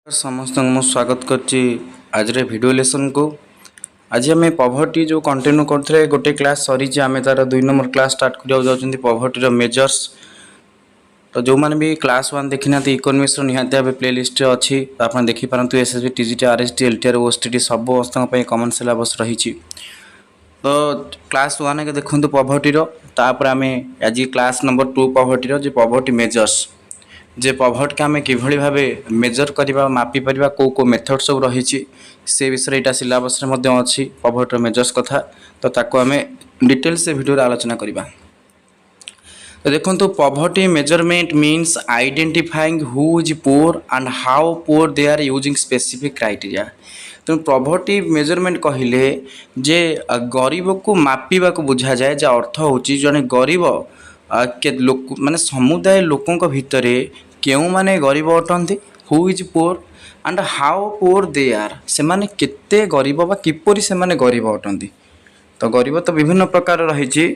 समस्त स्वागत करची आज वीडियो लेसन को। आज आम पॉवर्टी जो कंटिन्यू करते गोटे क्लास सरी आम तार 2 नंबर क्लास स्टार्ट कर पॉवर्टी मेजर्स। तो जो मैंने भी क्लास 1 देखी ना इकोनॉमिक्स निहाती भाव प्लेलिस्ट अच्छी आप देखिपारत SSB TGT RST LTR OSTT सब कमन सिलेबस रही। तो क्लास 1 के देखो पॉवर्टी आम आज क्लास नंबर 2 पॉवर्टी जो पॉवर्टी मेजर्स जे पॉवर्टी के आम किभली भाव मेजर करवा मापी पार कौ मेथड सब रही से विषय यहाँ सिलेबस अच्छी पॉवर्टी मेजर्स कथा। तो ताको आम डिटेल्स वीडियो आलोचना करवा। तो देखो poverty measurement means identifying who is poor and how poor they are using specific criteria. तो पॉवर्टी मेजरमेंट कहले जे गरीब को मापिबा को बुझा जाए जा अर्थ होची जने गरीब के लोक माने समुदाय लोकों भितर क्यों माने गरीब अटंती who is poor and how poor they are से माने केते गरीब बा किपरि से माने गरीब अटंती। तो गरीब तो विभिन्न प्रकार रही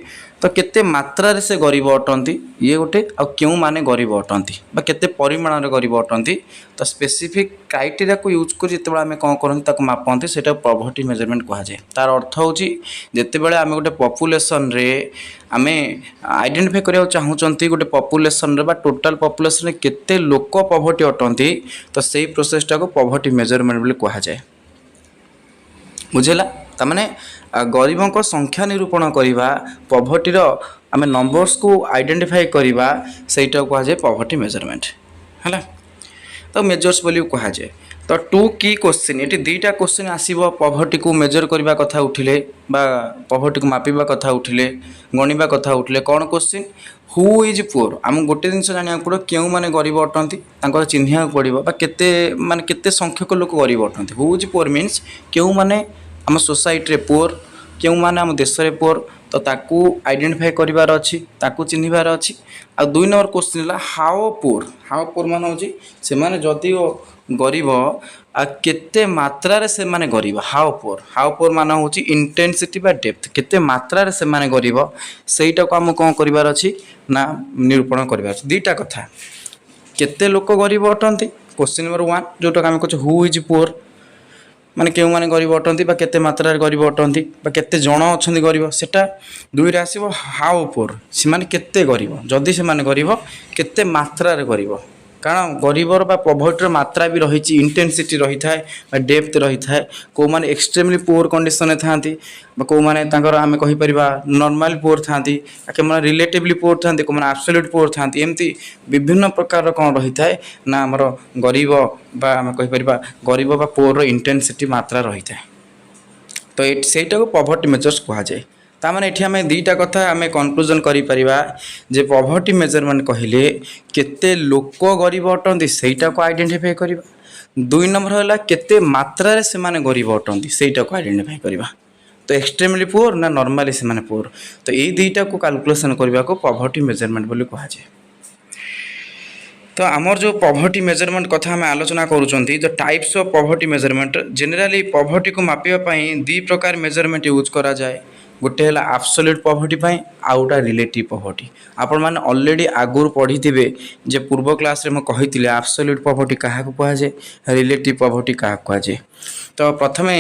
तो केते मात्रा रे से गरीब अटंती ये गोटे आ क्यों माने गरीब अटंती बा केते परिमाण रे गरीब अटंती। तो स्पेसिफिक क्राइटेरिया को यूज कर जिते आम कौन करते ताको मापती से पॉवर्टी मेजरमेंट कह जाए। तार अर्थ होची जिते बड़े आम गोटे पॉपुलेशन रे आम आइडेंटिफाई करा चाहूँगी गोटे पॉपुलेशन रे बा टोटल पॉपुलेशन रे केते लोक पॉवर्टी अटंती तो सही प्रोसेसटा को पॉवर्टी मेजरमेंट बोली कह जाए। बुझेला तमाने गरीबों को संख्या निरूपण करवा पॉवर्टीर आम नंबर्स को आइडेंटिफाई करवा सहीटा कह जाए पॉवर्टी मेजरमेंट है। तो मेजर्स बोली कह जाए। तो 2 की क्वेश्चन ये 2टा क्वेश्चन आसीबो पॉवर्टी को मेजर करवा कथा उठिले बा पॉवर्टी को मापिबा कथा उठिले गणिबा कथा उठिले कौन क्वेश्चन हु इज पुअर आम गोटे जिन जाना पड़ो क्यों माने गरीब अटंती चिन्ह पड़ो केते माने केते संख्यक लोक गरीब अटंती। हु इज पुअर मीन्स क्यों माने आम सोसाइटी रे पुअर क्यों माने आम देश रे पुअर तो ताकू आइडेंटिफाई करिवार अछि ताकू चिन्हिबार अछि। आ 2 नंबर क्वेश्चन है हाउ पुअर मान होची से माने जदि गरीब आ केते मात्रा रे से माने गरीब हाउ पुअर मान होची इंटेंसिटी बा डेप्थ केते मात्रा रे से माने गरीब सेटा को हम कोन करिवार अछि ना निरूपण करिवार अछि। 2टा कथा केते लोक गरीब अटंती क्वेश्चन नंबर 1 जोटा हम कहू हु इज पुअर माने क्यों माने गरीब अटंती बा केते मात्रा रे गरीब अटंती बा केते जण अछंती गरीब सेटा 2 रे आसीबो हाउ पुअर से माने केते गरीब जदि से माने गरीब केते मात्रा रे गरीब कारण गरीबर बा पॉवर्टीर मात्रा भी रही इंटेंसिटी रही थाए बा डेप्थ रही थाए को माने एक्सट्रीमली पुअर कंडीशन में थांती बा को माने तांकर आमे कहि परिबा नॉर्मल पुअर थांती के माने रिलेटिवली पुअर थांती को माने एब्सोल्यूट पुअर थांती एमती विभिन्न प्रकार कौन रही थाए ना हमर गरीब बा आमे कहि परिबा गरीब बा पुअर इंटेंसिटी मात्रा रही थाए। तो सेटा को पॉवर्टी मेजर्स कहा जाए। तामाने एठी हमें 2टा कथा आमे कंक्लूजन करि परिबा जे पॉवर्टी मेजरमेंट कहिले केते लोक गरीब अटंती सेटा को आइडेंटिफाई करिबा 2 नंबर होला केते मात्रा रे से माने गरीब अटंती सेटा को आइडेंटिफाई करिबा। तो एक्सट्रीमली पुअर ना नॉर्मली से माने पुअर तो ये 2टा को कैलकुलेशन करबा को पॉवर्टी मेजरमेंट बोली कहा जाए। तो आमर जो पॉवर्टी मेजरमेंट कथा हमें आलोचना करूछंती जो types of poverty measurement generally poverty को मापिबा पई 2 प्रकार मेजरमेंट यूज करा जाए। गोटे है absolute poverty outta relative poverty आपण मैंने ऑलरेडी आगुर पढ़ी थे जे पूर्व क्लास रे मैं कही एब्सोल्यूट पॉवर्टी क्या कह जाए रिलेटिव पॉवर्टी क्या कह जाए। तो प्रथमे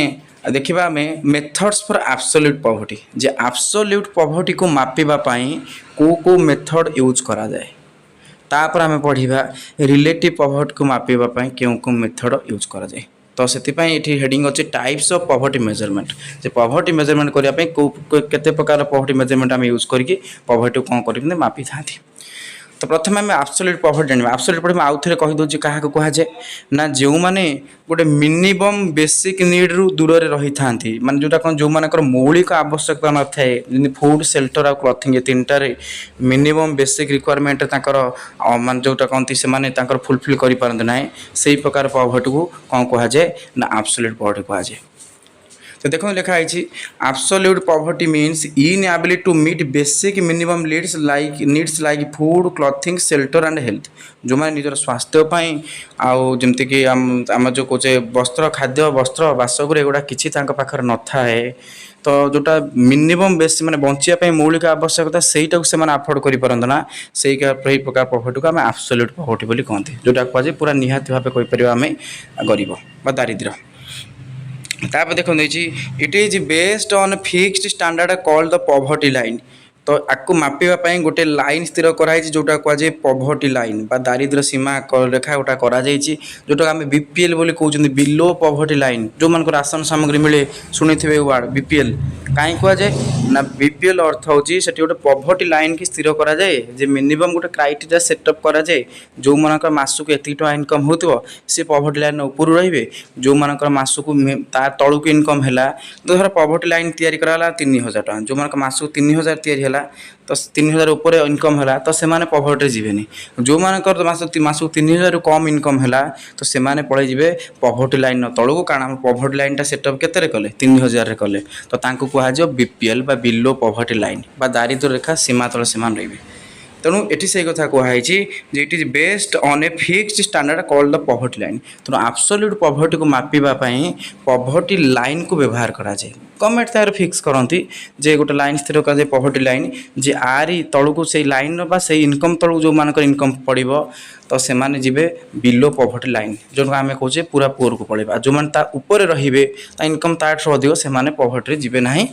देखिबा आमे methods for absolute poverty J absolute poverty को मापिबा पई को मेथड यूज करा जाए तापर आमे पढ़िबा रिलेटिव पॉवर्टी को मापिबा पई क्यों मेथड यूज करा जाए। तो से हेडिंग अच्छे types of poverty measurement J poverty measurement करने केते प्रकार पॉवर्टी मेजरमेंट आम यूज करके पॉवर्टी को कौन कर मापी था। तो प्रथम आम एब्सोल्यूट पॉवर्टी जाना एब्सोल्यूट पॉवर्टी आउ थे कहीदे क्या कह जाए ना जो मैंने गोटे मिनिमम बेसिक नीड रु दूर रही था माने जोटा कौन जो मानकर मौलिक आवश्यकता न थाए जमी फूड सेल्टर आ क्लथिंग ये 3टारे मिनिमम बेसिक रिक्वायरमेंट मान जोटा कहती से फुलफिल कर से प्रकार पॉवर्टी को कौन कह जाए ना एब्सोल्यूट पॉवर्टी कह जाए। तो देखो लिखा है absolute poverty means inability to meet basic minimum needs like food clothing shelter and health जो मैंने निजर स्वास्थ्य आउ जमती आम जो कहे वस्त्र खाद्य वस्त्र बासगृह एगुड़ा किसी पाखर न थाए तो जोटा मिनिमम बेस मैंने बचापी मौलिक आवश्यकता सहीटा से आफोर्ड करना से प्रकार पॉवर्टी को आम एब्सोल्यूट पॉवर्टी बोली कहते जोटा कहुए पूरा निहाती भाव कहीपर आम गरीब बा दारिद्र्य तापर देखिए it is based on fixed standard called the poverty line तो आपको मापिबा गोटे लाइन स्थिर कराई जोटा कहुए पॉवर्टी लाइन बा दारिद्र्य सीमा रेखा गोटा कराई जोटा आम बीपीएल बोली कहते बिलो पॉवर्टी लाइन जो मान राशन सामग्री मिले शुणी वार्ड बीपीएल कहीं कहुए ना बीपीएल अर्थ हूँ से गोटे पॉवर्टी लाइन की स्थिर कराए जे मिनिमम गोटे क्राइटेरिया सेटअप कराए जो मान मासक एति टका इनकम हो सी पॉवर्टी लाइन ऊपर रे जो मान मासक तार तलू इनकम है धर पॉवर्टी लाइन तैयारी कराला 3000 टका जो मान मासक 3000 तैयारी तो 3000 उपर इनकम है तो से पॉवर्टी जीवेनि जो मानकर मासक 3000 कम इनकम है तो से पलि जी पॉवर्टी लाइन तलू कारण पॉवर्टी लाइन सेटअप केते कले 3000 कले तो कहुए बीपीएल बा बिलो पॉवर्टी लाइन बा दारिद्र्य रेखा सीमा तले से रे तेणु ये से कथा कहुई it is based on a fixed standard called the poverty line तेणु एब्सोल्यूट पॉवर्टी को मापिबापी पॉवर्टी लाइन को व्यवहार कराए गवर्नमेंट तार फिक्स करती जे गोटे लाइन स्थिर कर पॉवर्टी लाइन जे आरी तलू से लाइन बा से इनकम तलू जो मान इनकम पड़ो तो से जीवे बिलो पॉवर्टी लाइन जो आम कहे पूरा पुअर को पड़ेगा जो मैंने ऊपर रे इनकम ताठू अधिक से पॉवर्टी जीवे ना है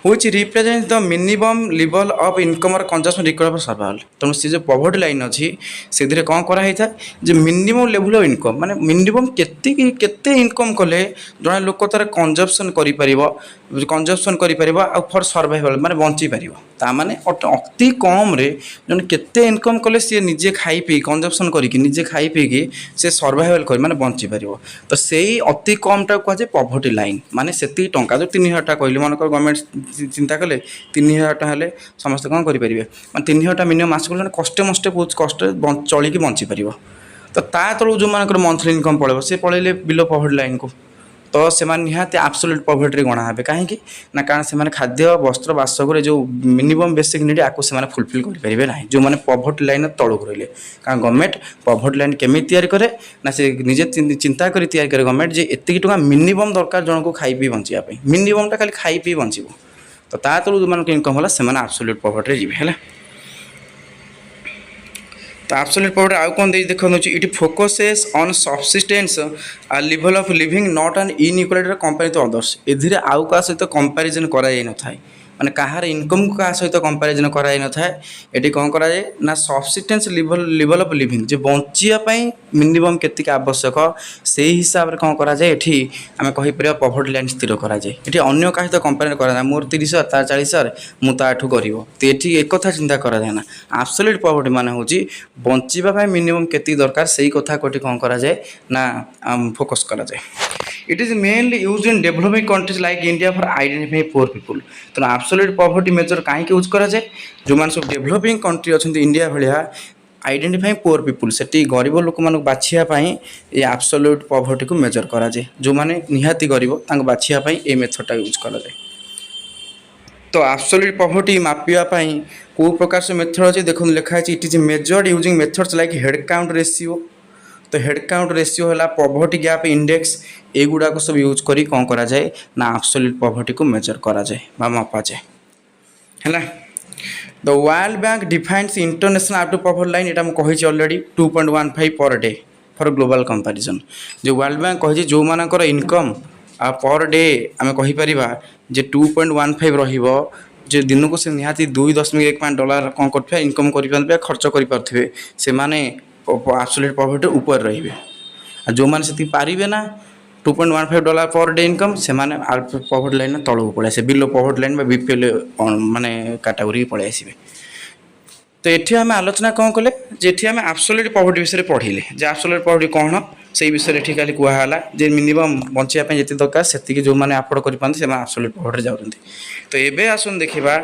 which represents the minimum level of income or consumption required for survival तेणु सी जो पॉवर्टी लाइन अच्छी से कौन कराई था जो मिनिमम लेवल ऑफ इनकम माने मिनिमम केते इनकम कले जड़े लोक तार कंजप्शन कर फॉर सर्वाइवल माने बंची पारिबो ता माने अति कम रे जन केते इनकम कले सी निजे खाई पी कंजप्शन करिक निजे खाई पी की से सर्वाइवल कर माने बंची पारिबो तो सेही अति कम टा कह पॉवर्टी लाइन माने सेती टंका जो 3000 टका कहली मन गवर्नमेंट चिंता कले 3000 टका हेले समस्त कौन करेंगे मैं 3000 टका मिनिमम मास को कष्टे मष्टे बहुत कष्ट चलिकी बंची पार तो ता तलू जो मान मंथली इनकम पड़े से पड़े बिलो पॉवर्टी लाइन को तो से निहाती एब्सोल्यूट पॉवर्टी गणा हे कहीं ना कारण से खाद्य वस्त्र बासगृह जो मिनिमम बेसिक नीड आपको से फुलफिल करेंगे ना जो मैंने पॉवर्टी लाइन तलू रही कारण गवर्नमेंट पॉवर्टी लाइन केमी तैयारी करे ना से निजे चिंता कर तैयारी करे गवर्नमेंट जे एति टका मिनिमम दरकार जन को खाई पी बचापी मिनिममटा खाली खाई पी बचब तो ता तलू जो मान इनकम है से एब्सोल्यूट पॉवर्टी जी है तो एब्सोल्यूट पॉवर्टी आउ कौन देखते it focuses on subsistence level of living not an inequality compare to others ए आउ क्या सहित कंपैरिजन कराई न थाए माने कहार इनकम को क्या सहित कंपैरिजन कराई न थाए एटी कौन कराए ना सब्सिस्टेंस लेवल ऑफ लिविंग जो बचापी मिनिमम केतिक आवश्यक से हिसाब से कौन कराए एठी आम कहीपर पॉवर्टी लाइन स्थिर कराए ये अन्य क्या सहित कंपेयर करा मोर 30,000 तार 40,000 मुझे गरीब तो ये एक कथा चिंता कराए ना एब्सोल्यूट पॉवर्टी मान हूँ बचापी मिनिमम केति दरकार से कथा कोटी कौन कराए ना फोकस कराए it is mainly use in developing countries like India for identify poor people तो एब्सोल्यूट पॉवर्टी मेजर कहीं यूज कराए जो मैंने सब डेवलपिंग कंट्री अच्छा इंडिया भाया आइडेंटिफाई पुअर पीपुल से गरीब लोक मान बाछापी ये एब्सोल्यूट पॉवर्टी को मेजर कराए जो मैंने निहाती गरीब बाछापी ये मेथडटा यूज कराए तो एब्सोल्यूट पॉवर्टी मापिबापी कौ प्रकार से मेथड अच्छे देखो लिखाई it is measured using methods like head count ratio तो हेड काउंट रेशियो है पॉवर्टी गैप इंडेक्स एगुड़ाक सब यूज करी कौन करा जाए ना एब्सोल्यूट पॉवर्टी को मेजर करा जाए बा मापा जाए है the world bank defines international absolute poverty line यहाँ मुझे कही already 2.15 per day for global comparison जो वर्ल्ड बैंक कही जो मानकर इनकम पर डे आम कहीपर जे 2.15 रहिबो जे दिन को से निहाती 2.15 डॉलर कौन कर इनकम कर खर्च करें से एब्सोल्यूट पॉवर्टी ऊपर रही जो मैंने से पारे ना 2.15 डॉलर पर डे इनकम से पॉवर्टी लाइन तलू पलि आसे बिलो पॉवर्टी लाइन बीपीएल माने कैटेगरी पलि आसबे तो ये आम आलोचना कौन कले जे आम एब्सोल्यूट पॉवर्टी विषय पढ़ले जे एब्सोल्यूट पॉवर्टी कौन से विषय ये खाली कहला जे मिनिमम बचापी जिते दरकार से जो मैंने आफोर्ड कर पाते एब्सोल्यूट पॉवर्टी जाऊँ तो ये आसन देखा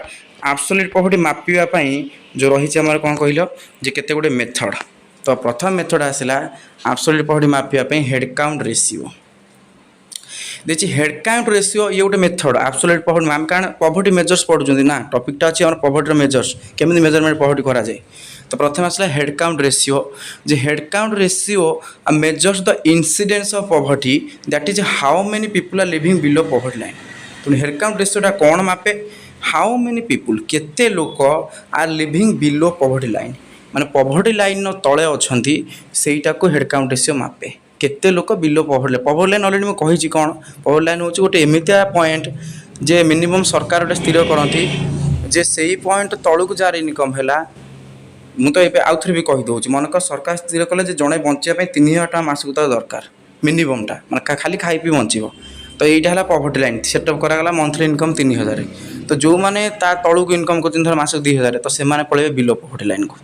एब्सोल्यूट पॉवर्टी मापिबापी जो रही आम कौन कहल जे केते गुडे मेथड तो प्रथम मेथड आसला एब्सोल्यूट पॉवर्टी मापिबापी हेड काउंट रेशियो देखिए हेड काउंट रेशियो ये गोटे मेथड आब्सोल्यूट पॉवर्टी आम कारण पॉवर्टी मेजर्स पढ़ुଛନ୍ତି ना टॉपिकटा अच्छी आम पॉवर्टी मेजर्स केमी मेजरमेंट पॉवर्टी करा जाए तो प्रथम आसला हेड काउंट रेशियो जे head count ratio measures the incidence of poverty that is how many people are living below poverty line तो हेड काउंट रेशियोटा कौन मापे हाउ मेनी पीपल केते लोक are living below poverty line माने poverty line तले अछंती सेईटा को हेड काउंट रेशियो मापे केते लोक बिलो पॉवर्टी लाइन ऑलरेडी मुझे कही कौन पॉवर्टी लाइन हूँ गोटे एमतिया पॉइंट जे मिनिमम सरकार गोटे स्थिर करती जे से पॉइंट तलू जार इनकम है मुझे तो आउ थे भी कहीदे मनकर सरकार स्थिर कले जड़े बचापी 3000 टका मासक तो दरकार मिनिममटा माने खाली खाई पी बचो तो यहाँ है पॉवर्टी लाइन सेटअप कराला मंथली इनकम 3000 तो जो मैंने तलू को इनकम कर मासक 2000 तो से पड़े बिलो पॉवर्टी लाइन को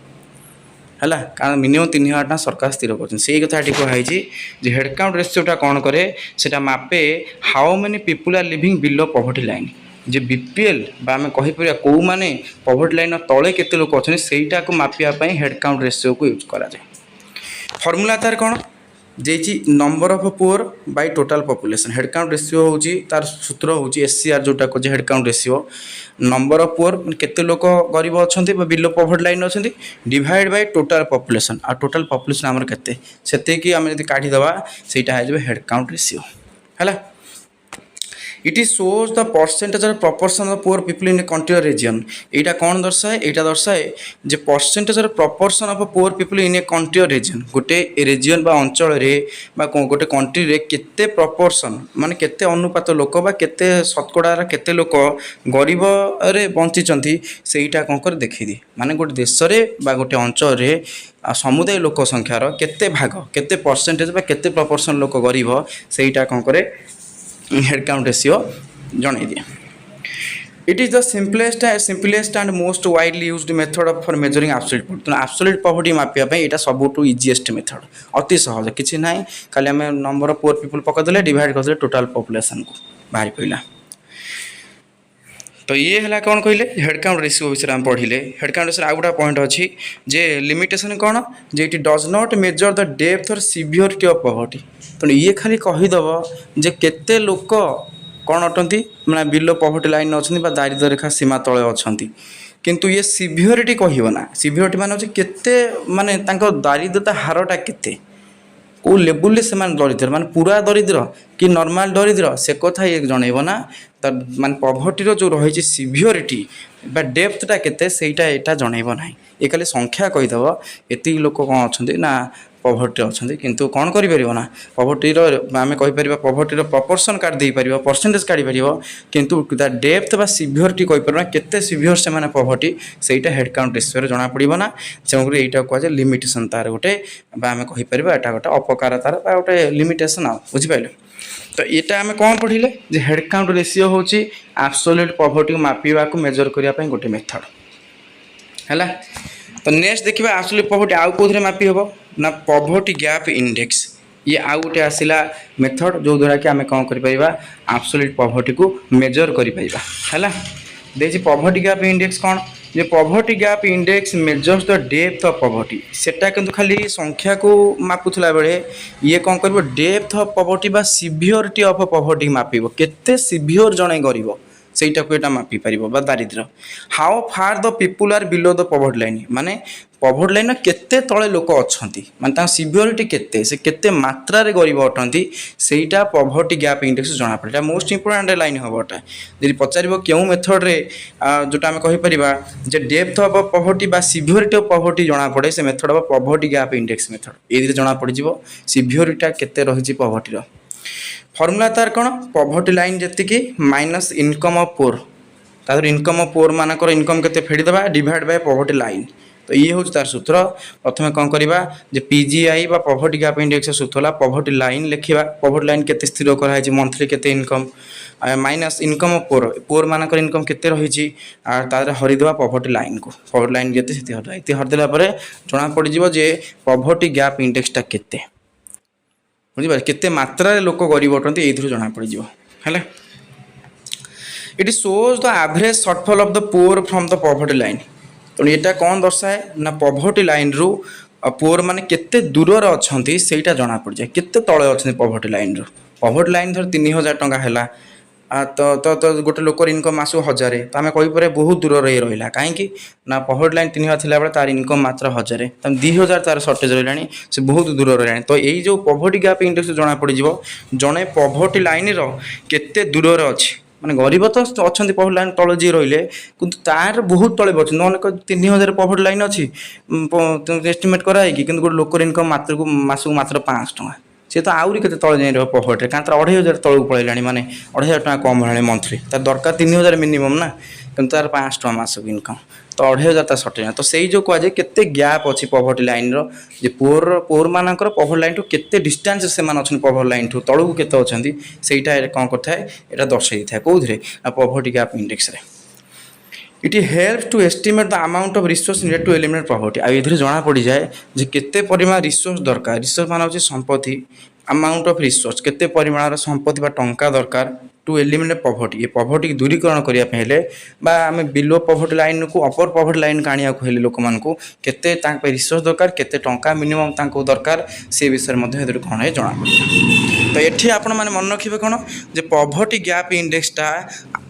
है कारण मिनिमम 3000 टका सरकार स्थिर कर कथा कहई हेड काउंट रेशियोटा कौन करे सेटा मापे how many people are living below poverty line जे बीपीएल आम कहीपर कौ मैंने पॉवर्टी लाइन तले केते लोक अच्छे सेटा को मापिया हेड काउंट रेशियो को यूज करा जाए फर्मूला तार कौन जे number of poor by total population head count ratio होची तार सूत्र होची एससीआर जोटा को head count ratio number of poor केते लोक गरीब अच्छा बिलो पॉवर्टी लाइन अच्छा डिवाइड बाय टोटल पॉपुलेशन आ टोटल पॉपुलेशन आमर केते सेते कि आम काढ़ी दबा सेटा है हेड काउंट रेशियो है it is shows the percentage of proportion of poor people in a country region यहाँ कौन दर्शाए यहाँ दर्शाए जे percentage of proportion of poor people in a country region गोटे रीजन बा अंचल रे बा गोटे कंट्री रे केते प्रपोर्शन माने केते अनुपात लोक बा केते शतकड़ा केते लोक गरीब रे बंचिचंती सेटा कौन कर देखी दी माने गोटे देश रे बा गोटे अंचल रे समुदाय लोक संख्यार केते भाग केते परसेंटेज बा केते प्रपोर्शन लोक गरीब सेटा कौन करे हेड काउंट रेशियो जन दिए it is the simplest and most widely used method for measuring absolute poverty तो एब्सोल्यूट पॉवर्टी मापिया यहाँ सबुठ इजीएस्ट मेथड अति सहज किसी ना खाली आम नंबर ऑफ पुअर पीपल पकड़े डिवाइड करदे टोटल पॉपुलेशन को बाहरी पड़ा तो ये है कौन कहले हेड काउंट रेशियो विषय में पढ़िले हेड काउंट रेशियो आउ गोटा पॉइंट अच्छी जे लिमिटेशन कौन जे it does not measure the depth और सिवियरिटी ऑफ पॉवर्टी तो ये खाली कहीदब जे केते लोक कौन अटंती मैंने बिलो पॉवर्टी लाइन अच्छा दारिद्र्य रेखा सीमा तले अच्छा किंतु ये सिवियरिटी कहना सिवियरिटी मान केते माने दारिद्रता हारटा केते कौ लेवल से दरिद्र माने पूरा दरिद्र कि नॉर्मल दरिद्र से कथा ये जनइब ना तो मान पॉवर्टी जो रही सिवियरिटी बा डेप्थटा केते सेटा एटा जनइब ना ये खाली संख्या कहीदब एति लोक कौन अच्छा ना पॉवर्टी अच्छा किंतु कौन करा पॉवर्टीर आम कहीपर पॉवर्टीर प्रपोर्शन काट दे पार परसेंटेज काढ़ी पार किंतु द डेप्थ बा सिवियरिटी कहीपर केते सिवियर से माने पॉवर्टी सेटा हेड काउंट रेशियो जना पड़ना से यहाँ कहुए लिमिटेशन तार गोटे आम कहीपर एटा गोटे अपकार तार गोटे लिमिटेशन बुझिपारे तो यहाँ आम कौन पढ़िले जे हेड काउंट रेशियो हूँ एब्सोल्यूट पॉवर्टी को मापिबा को मेजर करने गोटे मेथड है तो नेक्स्ट देखिए एब्सोल्यूट पॉवर्टी आउ कौन मापी हम ना पॉवर्टी गैप इंडेक्स ये आउ गोटे आसला मेथड जो द्वारा कि आम कौन कर एब्सोल्यूट पॉवर्टी को मेजर कर देखिए पॉवर्टी गैप इंडेक्स कौन जे poverty gap index measures the depth of poverty सेटा किंतु खाली संख्या को मापुला बेले ये कौन कर डेप्थ ऑफ पॉवर्टी बा सिवियरिटी ऑफ पॉवर्टी मापिब केते सिवियर जने गरीब सेटा को एटा मापी पारिबो बा दारिद्र्य how far the people are below the poverty line माने पॉवर्टी लाइन केते तले लोक अछंती माने ता सिवियरिटी केते से केते मात्रा रे गरीब अटंती सेटा पॉवर्टी गैप इंडेक्स जना पड़े मोस्ट इंपोर्टेंट लाइन हबटा यदि पचारिबो केउ मेथड रे जोटा हम कहि परिबा जे डेप्थ ऑफ पॉवर्टी बा सिवियरिटी ऑफ पॉवर्टी जना पड़े से method of poverty gap index method एदिरे जना पड़ जिवो सिवियरिटी केते रहिछि पॉवर्टी रो फर्मूला तार कौन पॉवर्टी लाइन जी माइनस इनकम ऑफ पुअर तार इनकम ऑफ पुअर मानकर इनकम केते फेड़ीदेबा डिवाइड बाय पॉवर्टी लाइन तो ये हूँ तार सूत्र प्रथम कौन करवा जे पीजीआई बा पॉवर्टी गैप इंडेक्स सूत्र है पॉवर्टी लाइन लिखा पॉवर्टी लाइन केते स्थिर कराई मंथली केते income minus income of poor poor मानकर इनकम केते रही हरिदेवा पॉवर्टी लाइन को पॉवर्टी लाइन केते हरिदेला जना पड़ जे पॉवर्टी गैप इंडेक्सटा केते बुझे केते मात्रा लोक गरीब अटंती ये जना पड़ है it shows the average shortfall of the poor from the poverty line तो यहाँ कौन दर्शाए ना पॉवर्टी लाइन रु पुअर माने केते दूर अच्छा सेटा जना पड़ जाए केते तले अच्छा पॉवर्टी लाइन रु पवर्टी लाइन धर 3000 टंका है तो गोटे लोकर इनकम मासक 1000 तो आम कहीपर बहुत दूर रही रहा कहीं ना पवर्टी लाइन 3000 थी बेले तार इनकम मात्र 1000 तमें 2000 तार सर्टेज रहा से बहुत दूर रहा तो यही जो पवर्टी गैप इंडेक्स जना पड़ जड़े पवर्टी लाइन केते दूर अच्छी माने गरीब तो अच्छा पवर्टी लाइन तले जी रही कि तार बहुत तले बच्चे अनेक 3000 पवर्टी लाइन अच्छी एस्टिमेट कराई कि गोटे लोकर इनकम मासक मात्र 500 टଙ୍କା सी तो आहरी के तले जाए रहा पवर्टी क्या 2500 तौक पलैला माने 2500 टଙ୍କା कम है मंथली तार दरकार 3000 मिनिमम ना कि तार 500 टଙ୍କା मासक इनकम तो 2500 तार सर्टेज तो से जो कहुए केते गैप अच्छी पवर्टी लाइन पुअर मानकर पवर्टी लाइन ठू केते डिस्टेंस से अच्छा पवर्टी लाइन ठू तौक केते अच्छा से कौन करता है यहाँ दर्शाई था कौन पवर्टी गैप इंडेक्स रे it helps to estimate the amount of resource needed to eliminate poverty आ इधर जना पड़ जाए जे केते परिमाण रिसोर्स दरकार रिसोर्स मान होची संपत्ति अमाउंट ऑफ रिसोर्स केते परिमाण संपत्ति बा टंका दरकार टू एलिमिनेट पवर्टी ये पवर्टी की दूरीकरण करने आम बिलो पवर्टी लाइन को अपर पवर्टी लाइन का आने को लोक मानू केते रिसोर्स दरकार केते टंका मिनिमम दरकार से विषय में कौन है जना पड़ा तो ये आपण मैंने मन रखिए कौन जे पवर्टी गैप इंडेक्सटा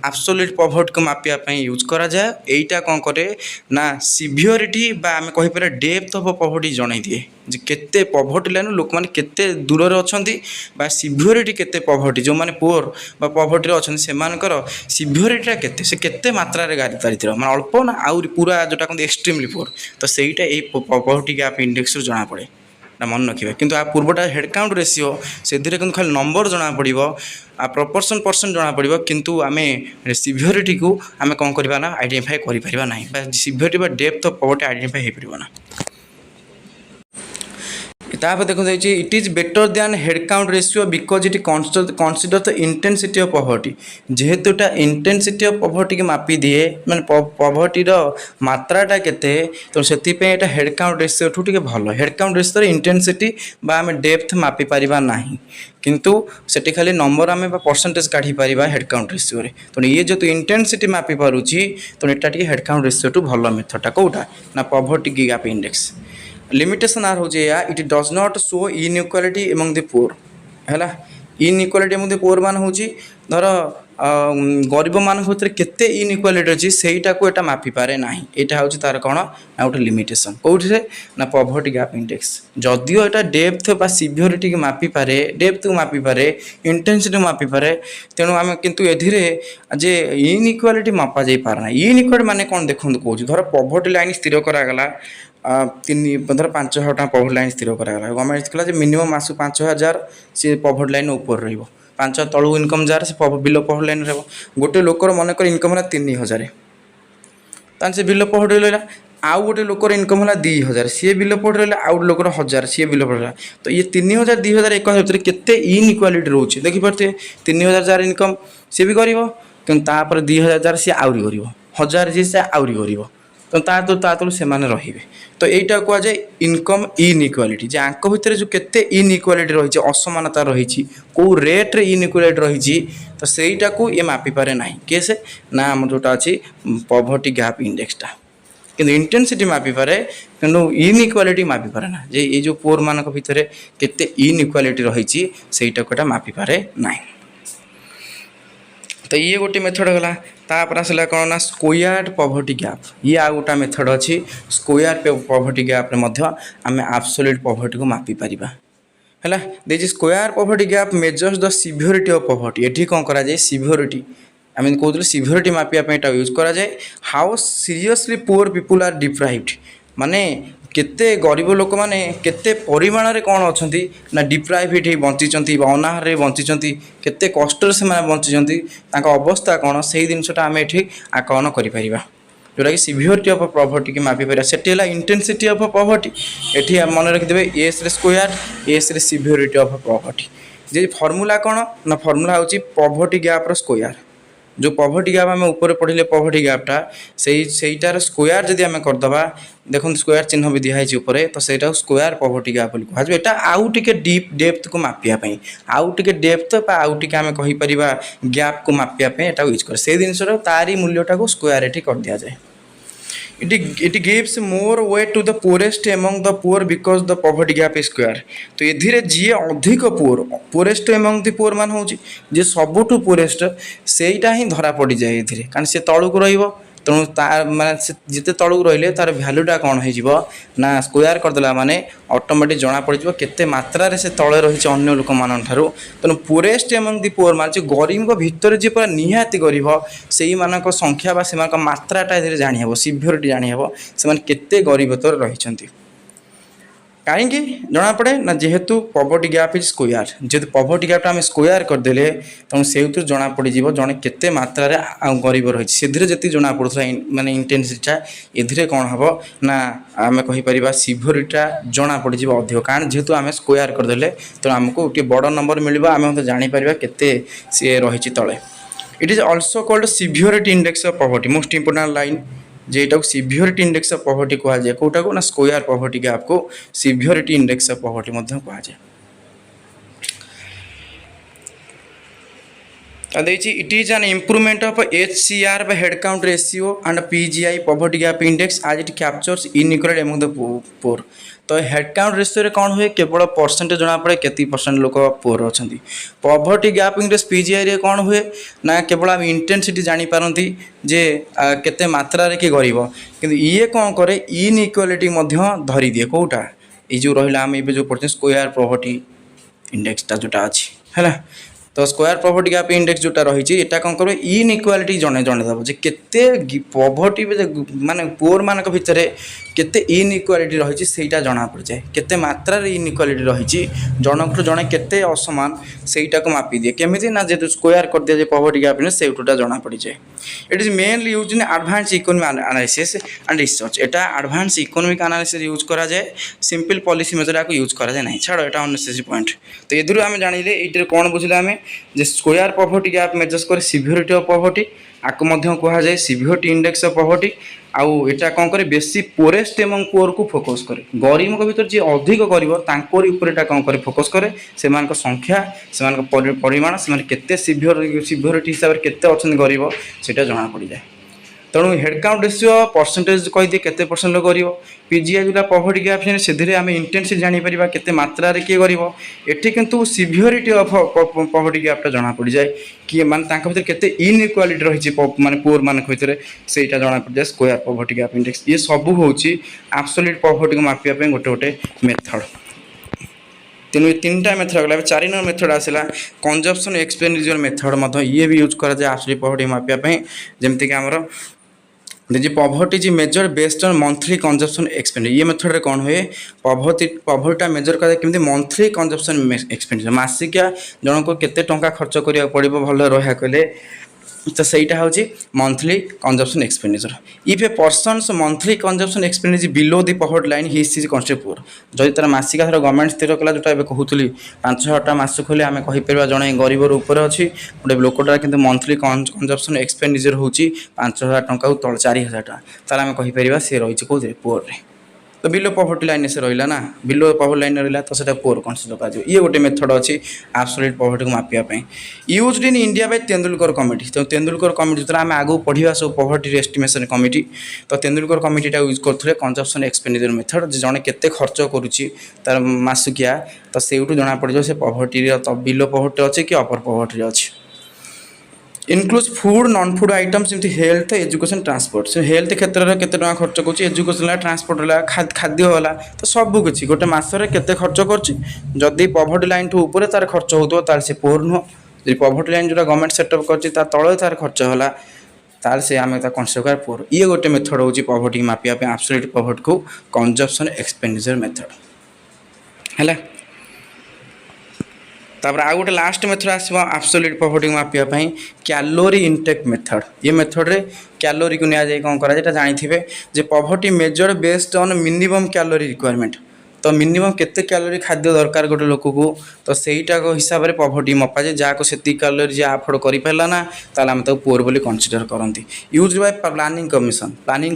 एब्सोल्यूट पवर्टी को मापिया यूज करा जाए एटा कौन करे ना सिवियरिटी बा आम कहीपर डेप्थ ऑफ पवर्टी जन दिए जे केते पवर्टी लाइन लोक मैंने केते दूर अच्छी बा सिवियरिटी केते पवर्टी जो मैंने पुअर बा पवर्टी अच्छा से सिवियरिटीटा केते से केते मात्रा गाड़ी पारि मैं अल्प ना आउरी पूरा जोटा कहते एक्सट्रीमली पुअर तो सहीटा यही पवर्टी गैप इंडेक्स जना पड़े ना मन रखिए किंतु आ पूर्वटा हेड काउंट रेशियो से खाली नंबर जना पड़ो आ प्रपोर्शन परसेंट जना पड़ो किंतु आम सिवियरिटी को आम कौन करवा ना आइडेंटिफाई करें ना सिवियरिटी बा डेप्थ ऑफ पवर्टी आइडेंटिफाई हो पार ना देखो it is better than head count ratio because it consider the intensity of poverty जेहेतु इंटेंसिटी ऑफ पवर्टी की मापी दिए मैंने पवर्टीर मात्राटा केते तो से हेड काउंट रेशियो ठू टे भल हेड काउंट रेशियो इंटेंसिटी बा आम डेप्थ मापी पारिबा नाही किंतु सेठी खाली नंबर आम परसेंटेज काढ़ी पारिबा हेड काउंट रेशियो रे तो ये जो इंटेंसिटी मापी पारुची तो एटा टी हेड काउंट रेशियो टू भल मेथडटा कोटा ना पवर्टी गैप इंडेक्स लिमिटेशन आर हो it does not show inequality among the poor है इनइक्वालिटी एमंग द पुअर मान हूँ धर गरीब मान भर केते इनइक्वालिटी अच्छी सेटा को एटा मापी पारे ना यहाँ हूँ तार कौन ना गोटे लिमिटेशन कौटे ना पवर्टी गैप इंडेक्स जदियो एटा डेप्थ बा सिवियरिटी की मापी पारे डेप्थ को मापी पारे इंटेंसिटी मापी पारे तेणु आम किंतु एधिरे जे इनइक्वालिटी मापा जाई पारना इनइक्वालिटी माने कौन देखो कौन धर पवर्टी लाइन स्थिर करागला धर 5000 टଙ୍କା पवर्टी लाइन स्थिर करागला गवर्नमेंट कहला मिनिमम मासक 5000 सी पवर्टी लाइन ऊपर रहिबो 5 तलू इनकम जार से बिलो पवर्टी लाइन रहिबो गोटे लोकर मनकर इनकम है 3000 तान से बिलो पवर्टी रहा आउ गोटे लोकर इनकम है 2000 सी बिलो पवर्टी रहा आउ लोकर 1000 सी बिलो पवर्टी रहा तो ये 3000 2000 1000 भितर केते इनइक्वालिटी रोचे देखि पारते 3000 जार इनकम सी भी करिवो किंतु तापर 2000 जार सी आउरी करिवो 1000 जी से आउरी करिवो तो तातु से माने रहिबे तो एटा को जाए इनकम इनइक्वालिटी जे आंक भितर जो केते इनइक्वालिटी रही असमानता रही को रेट रे इनइक्वालिटी रही तो सेटा को ये मापी पारे ना कैसे ना आम जोटा अच्छी पवर्टी गैप इंडेक्सटा कि इंटेंसिटी मापी पारे कि इनइक्वालिटी मापी पारे ना जे ये जो पुअर मानक भितर केते इनइक्वालिटी रही सेटा को मापी पारे ना तो ये गोटे मेथड गला तापर आसला कौन ना स्क्वायर पवर्टी गैप ये आ गोटा मेथड अच्छी स्क्वायर पवर्टी गैप रे मध्य आम एब्सोल्यूट पवर्टी को मापी पारिबा है this square poverty gap measures the severity of poverty एठी कौन करा जाए सिवियरिटी आम कहते सिवियरिटी मापिया यूज करा जाए how seriously poor people are deprived माने केते गरीब लोक मैंने केते परिमाण रे कौन अच्छा ना डिप्राइवेट ही बंची अनाहार बंची केते कष्ट से बंची अवस्था कौन से जिनसा आम ये आकलन कर जोटा कि सिवियरिटी ऑफ पवर्टी की मापी पार से इंटेंसिटी ऑफ पवर्टी एटी मन रखिदे एस रे स्क्वायर एस रे severity of poverty J formula कौन ना फर्मूला हूँ पवर्टी गैप स्क्वायर जो पवर्टी गैप आम ऊपर पढ़ले पवर्टी गैपटा सेटार स्क्वायर जदि आम करदे देखो स्क्वायर चिन्ह भी दिखाई ऊपर तो सहीटा स्क्वायर पवर्टी गैप कह एटा आउ टे डीप डेप्थ को मापियापी आउ टे डेप्थ आउ टे आम कहीपर गैप को मापियापी एटा यूज करे से जिनस तारी मूल्यटा को स्क्वायर एटी कर दि जाए it gives more weight to the poorest among the poor because the poverty gap is square। तो एधिरे जी अधिक poorest among the poor मान होची जे सबुठु poorest सेटा ही धरा पड़ी जाए एधिरे कारण से तळुक रहिबो तेणु तार माने जिते तळुक रहिले तार भ्यालुटा कौन हो ना स्क्वायर करदेला माने ऑटोमेटिक जना पड़ केते मात्रा रे से तळे रही अन्य लोक मान ठारू तेणु पोरेस्ट एमंग दि पुअर मान गरीब भितर जी पूरा निहाती गरीब से मानक संख्या बा से मात्राटा जानी हेबो सिवियरिटी जानी हेबो से केते गरीब तर रही कहीं जना पड़े ना जेहेतु पॉवर्टी गैप इज स्क्वायर जेहेतु पॉवर्टी गैपटा आम स्क्वायर करदे तेणु से जना पड़ जड़े केते मात्रा गरीब रही से जना पड़ता माने इंटेंसिटीटा एधिरे कौन हम ना आम कहीपर सिवियरिटीटा जना पड़ अधिक कारण जेहेतु आम स्क्वायर करदे तेणु आमको गोटे बड़ नंबर मिल आम जापर केते सी रही तले। It is also called severity index of poverty most important line जे एटा सिवियरिटी इंडेक्स ऑफ पॉवर्टी कहा जाए कोटा को ना स्क्वायर पॉवर्टी गैप को सिवियरिटी इंडेक्स ऑफ पॉवर्टी मध्य कहा जाए। It is an improvement of HCR by head count ratio and PGI poverty gap index as it captures inequality among the poor। तो head count ratio रे कौन हुए केवल percentage जना पड़े केती परसेंट लोक पुअर अच्छा पॉवर्टी गैप इंडेक्स PGI रे कौन हुए ना केवल आम इंटेंसिटी जानी पारती जे केते मात्रा रे कि गरीब किंतु ये कौन करे इनइक्वालिटी मध्य धरी दिए कोटा ये जो रहा आम जो पढ़ते स्क्वायर पॉवर्टी इंडेक्सटा जोटा अच्छी है तो स्क्वायर पॉवर्टी गैप इंडेक्स जोटा रही है कौन कर इनइक्वालिटी जड़े जनईदेव जे केते पॉवर्टी माने पुअर मानक भितर केते इनइक्वालिटी रही सेटा जना पड़ जाए केते मात्रा इनइक्वालिटी रही जनक जड़े केते असमान सेटा को मापी दिए केमिति ना जेतु स्क्वायर कर दिया पॉवर्टी गैप इंडेक्स सेटा जना पड़ जाए। It is mainly use in advance economic analysis and research Etah advance economic analysis use करा जाए सिंपल पॉलिसी मेथड को यूज करा जाए नहीं छाड़ एटा अननेसेसरी पॉइंट। तो एदुरु आमे जानिले एटर कोन बुझिले आमे J square poverty gap measures करे सिवियरिटी ऑफ पॉवर्टी आको मध्य कहा जाए सिवियरिटी इंडेक्स ऑफ पॉवर्टी आउ एटा कौन करे बेसी पोरेस्ट एवं पुअर को फोकस करे गरीब भीतर जी अधिक गरीब तांकोरी ऊपर एटा कौन करे फोकस करे से संख्या से परिमाण से केते सिवियरिटी हिसाब से केते अच्छा गरीब सेटा जना पड़ जाए। तेणु हेड काउंट रेशियो परसेंटेज कहीदिए केते परसेंट लोग गरीब PGI जोटा पॉवर्टी गैप से आम इंटेंसिटी जानीपर केते मात्रा किए गरीब एटी किंतु सिवियरिटी ऑफ पॉवर्टी गैपटा जना पड़ जाए कि माने भीतर केते इनइक्वालिटी रही माने पुअर मानक भितर सेटा जना पड़ जाए स्क्वायर पॉवर्टी गैप इंडेक्स ये सब होची एब्सोल्यूट पॉवर्टी को मापिया पे गोटे गोटे मेथड। तेणु तीन टा मेथड गला 4 नंबर मेथड आसला कंजप्शन एक्सपेंडिचर मेथड ये भी यूज करा जाए एब्सोल्यूट पॉवर्टी मापिया पे जेमति कि हमर जी पॉवर्टी जी measure based on monthly consumption expenditure ये मेथड रे कौन हुए पॉवर्टी मेजर करा केमती मंथली कंजप्शन एक्सपेंडिचर मासिकिया जनक केते टंका खर्च करिया पड़िबो भल रहा कले तो सहीटा हूँ monthly consumption expenditure. If A persons monthly consumption expenditure below the poverty line he is considered poor जदि तार मासिका थर गवर्नमेंट स्थिर कला जोटा कहूली 5,000 टका मासक हेल्ले आम कहीपर जड़े गरीब ऊपर अच्छी गोटे लोकटा कि मंथली कंजप्शन एक्सपेंडिचर हूँ 5,000 टका तल 4,000 टका तार आम कहीपर सी रही कौन पुअर रे तो बिलो पॉवर्टी लाइन से रहा ना बिलो पॉवर्टी लाइन रहा तो सेटा पुअर कन्सिडर कर ये गोटे मेथड अच्छी एब्सोल्यूट पॉवर्टी को मापिया used in India by Tendulkar committee. तो तेंदुलकर कमिटी जो आम आगू पढ़ा सब पॉवर्टी एस्टिमेशन कमिटी तो तेंदुलकर कमिटीटा यूज करते कंजप्शन एक्सपेंडिचर मेथड जड़े केते खर्च करुच्ची तार मासिकिया तो से जना पड़ से पॉवर्टी बिलो पॉवर्टी अच्छे कि अपर पॉवर्टी अच्छे includes food non food items जमी हेल्थ एजुकेशन ट्रांसपोर्ट से हेल्थ क्षेत्र में केते टका खर्च कर एजुकेशन ट्रांसपोर्ट खाद्य होला तो सबकि गोटे मसरे केते खर्च करदी पॉवर्टी लाइन ठू ऊपर तार खर्च हो तार से पुअर नुह जी पॉवर्टी लाइन जो गवर्नमेंट सेटअप कर तले तार खर्च होला तार से आम कन्सिडर पुअर ये गोटे मेथड हूँ पॉवर्टी मापिया एब्सोल्यूट पॉवर्टी को कंजप्शन एक्सपेंडिचर मेथड है। तापर आ गोटे लास्ट मेथड आसो एब्सोल्यूट पॉवर्टी मापिया कैलोरी इनटेक मेथड ये मेथड रे कैलोरी को निया कौन करा जानी जे poverty measure based on minimum calorie requirement तो मिनिमम केते कैलोरी खाद्य दरकार गोटे लोक को तो सहीटा हिसाब से पॉवर्टी मपा जाए जहाँ को से कैलोरी जी अफोर्ड कर पारा ना ताल आम पुअर बोली कन्सिडर करती यूज बाय प्लानिंग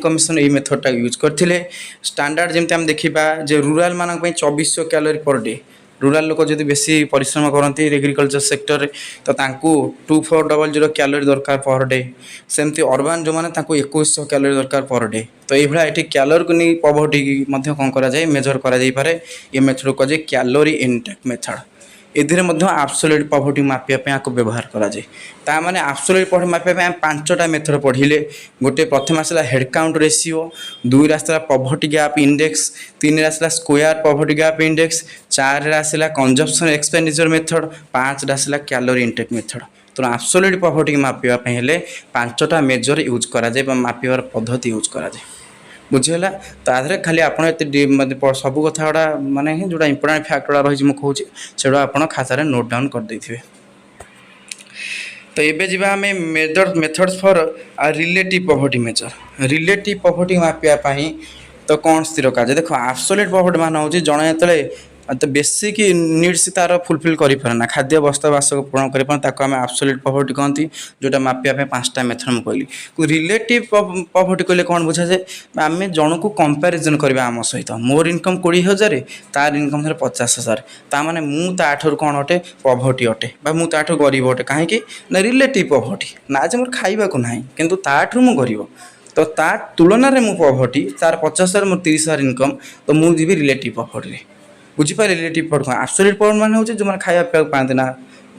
कमिशन ये मेथडटा यूज करते स्टैंडर्ड जमी आम देखा जे रूराल मान 2400 कैलोरी पर डे रूराल लोक जब बेसी परिश्रम करती एग्रिकल्चर सेक्टर तो 2400 कैलोरी दरकार पर डे सेमती अर्बान जो मैंने 2100 कैलोरी दरकार पर डे तो ये कैलोरी को नहीं पॉवर्टी कौन कराए मेजर करे ये मेथड को कैलोरी इनटेक मेथड एधिरे आब्सोल्यूट पॉवर्टी मापिया आपको व्यवहार कराए ताने आब्सोल्यूट पॉवर्टी मापिया पांचटा मेथड पढ़िले गोटे प्रथम आसला हेड काउंट रेशियो दुई आसला पॉवर्टी गैप इंडेक्स तीन आसला स्क्वायर पॉवर्टी गैप इंडेक्स चार आसला कंजम्पशन एक्सपेंडिचर मेथड पांच आसला कैलोरी इनटेक मेथड तो आब्सोल्यूट पॉवर्टी मापिया हेले पांचटा मेजर यूज कराए मापिबार पद्धति यूज कराए बुझीगला ताधरे खाली आप सब कथा गुड़ा माने जोड़ा इंपोर्टेंट फैक्ट गुड़ा रही मुझे से आप खातार नोट डाउन कर देथिबे। तो ये जावा आम methods for relative poverty measure relative poverty मापिया तो कौन स्थिर करा देखो आब्सोल्यूट पॉवर्टी मान हूँ जड़े जो तो बेसिक नीड्स तार फुलफिल करना खाद्य वस्त्र बासक पूरण कर आम आब्सोल्यूट पॉवर्टी कहती जोटा मापिया पांचटा मेथड मुझे कहली रिलेटिव पॉवर्टी कहले कौन बुझा जाए आम जन को कंपैरिजन करवा आम सहित मोर इनकम 20,000 तार इनकम 50,000 ताने मुझे कौन अटे पॉवर्टी अटे मुझे गरीब अटे कहीं ना रिलेटिव पॉवर्टी ना आज मोर खाइबा को ना कि मुझे गरीब तो ता तुलन में पॉवर्टी तार 50,000 मोर 30,000 इनकम तो मुझे रिलेटिव पॉवर्टी बुझीपारे रिलेटिव पॉवर्टी आब्सोल्यूट पॉवर्टी मान जो मैंने खाया पीवा पाते ना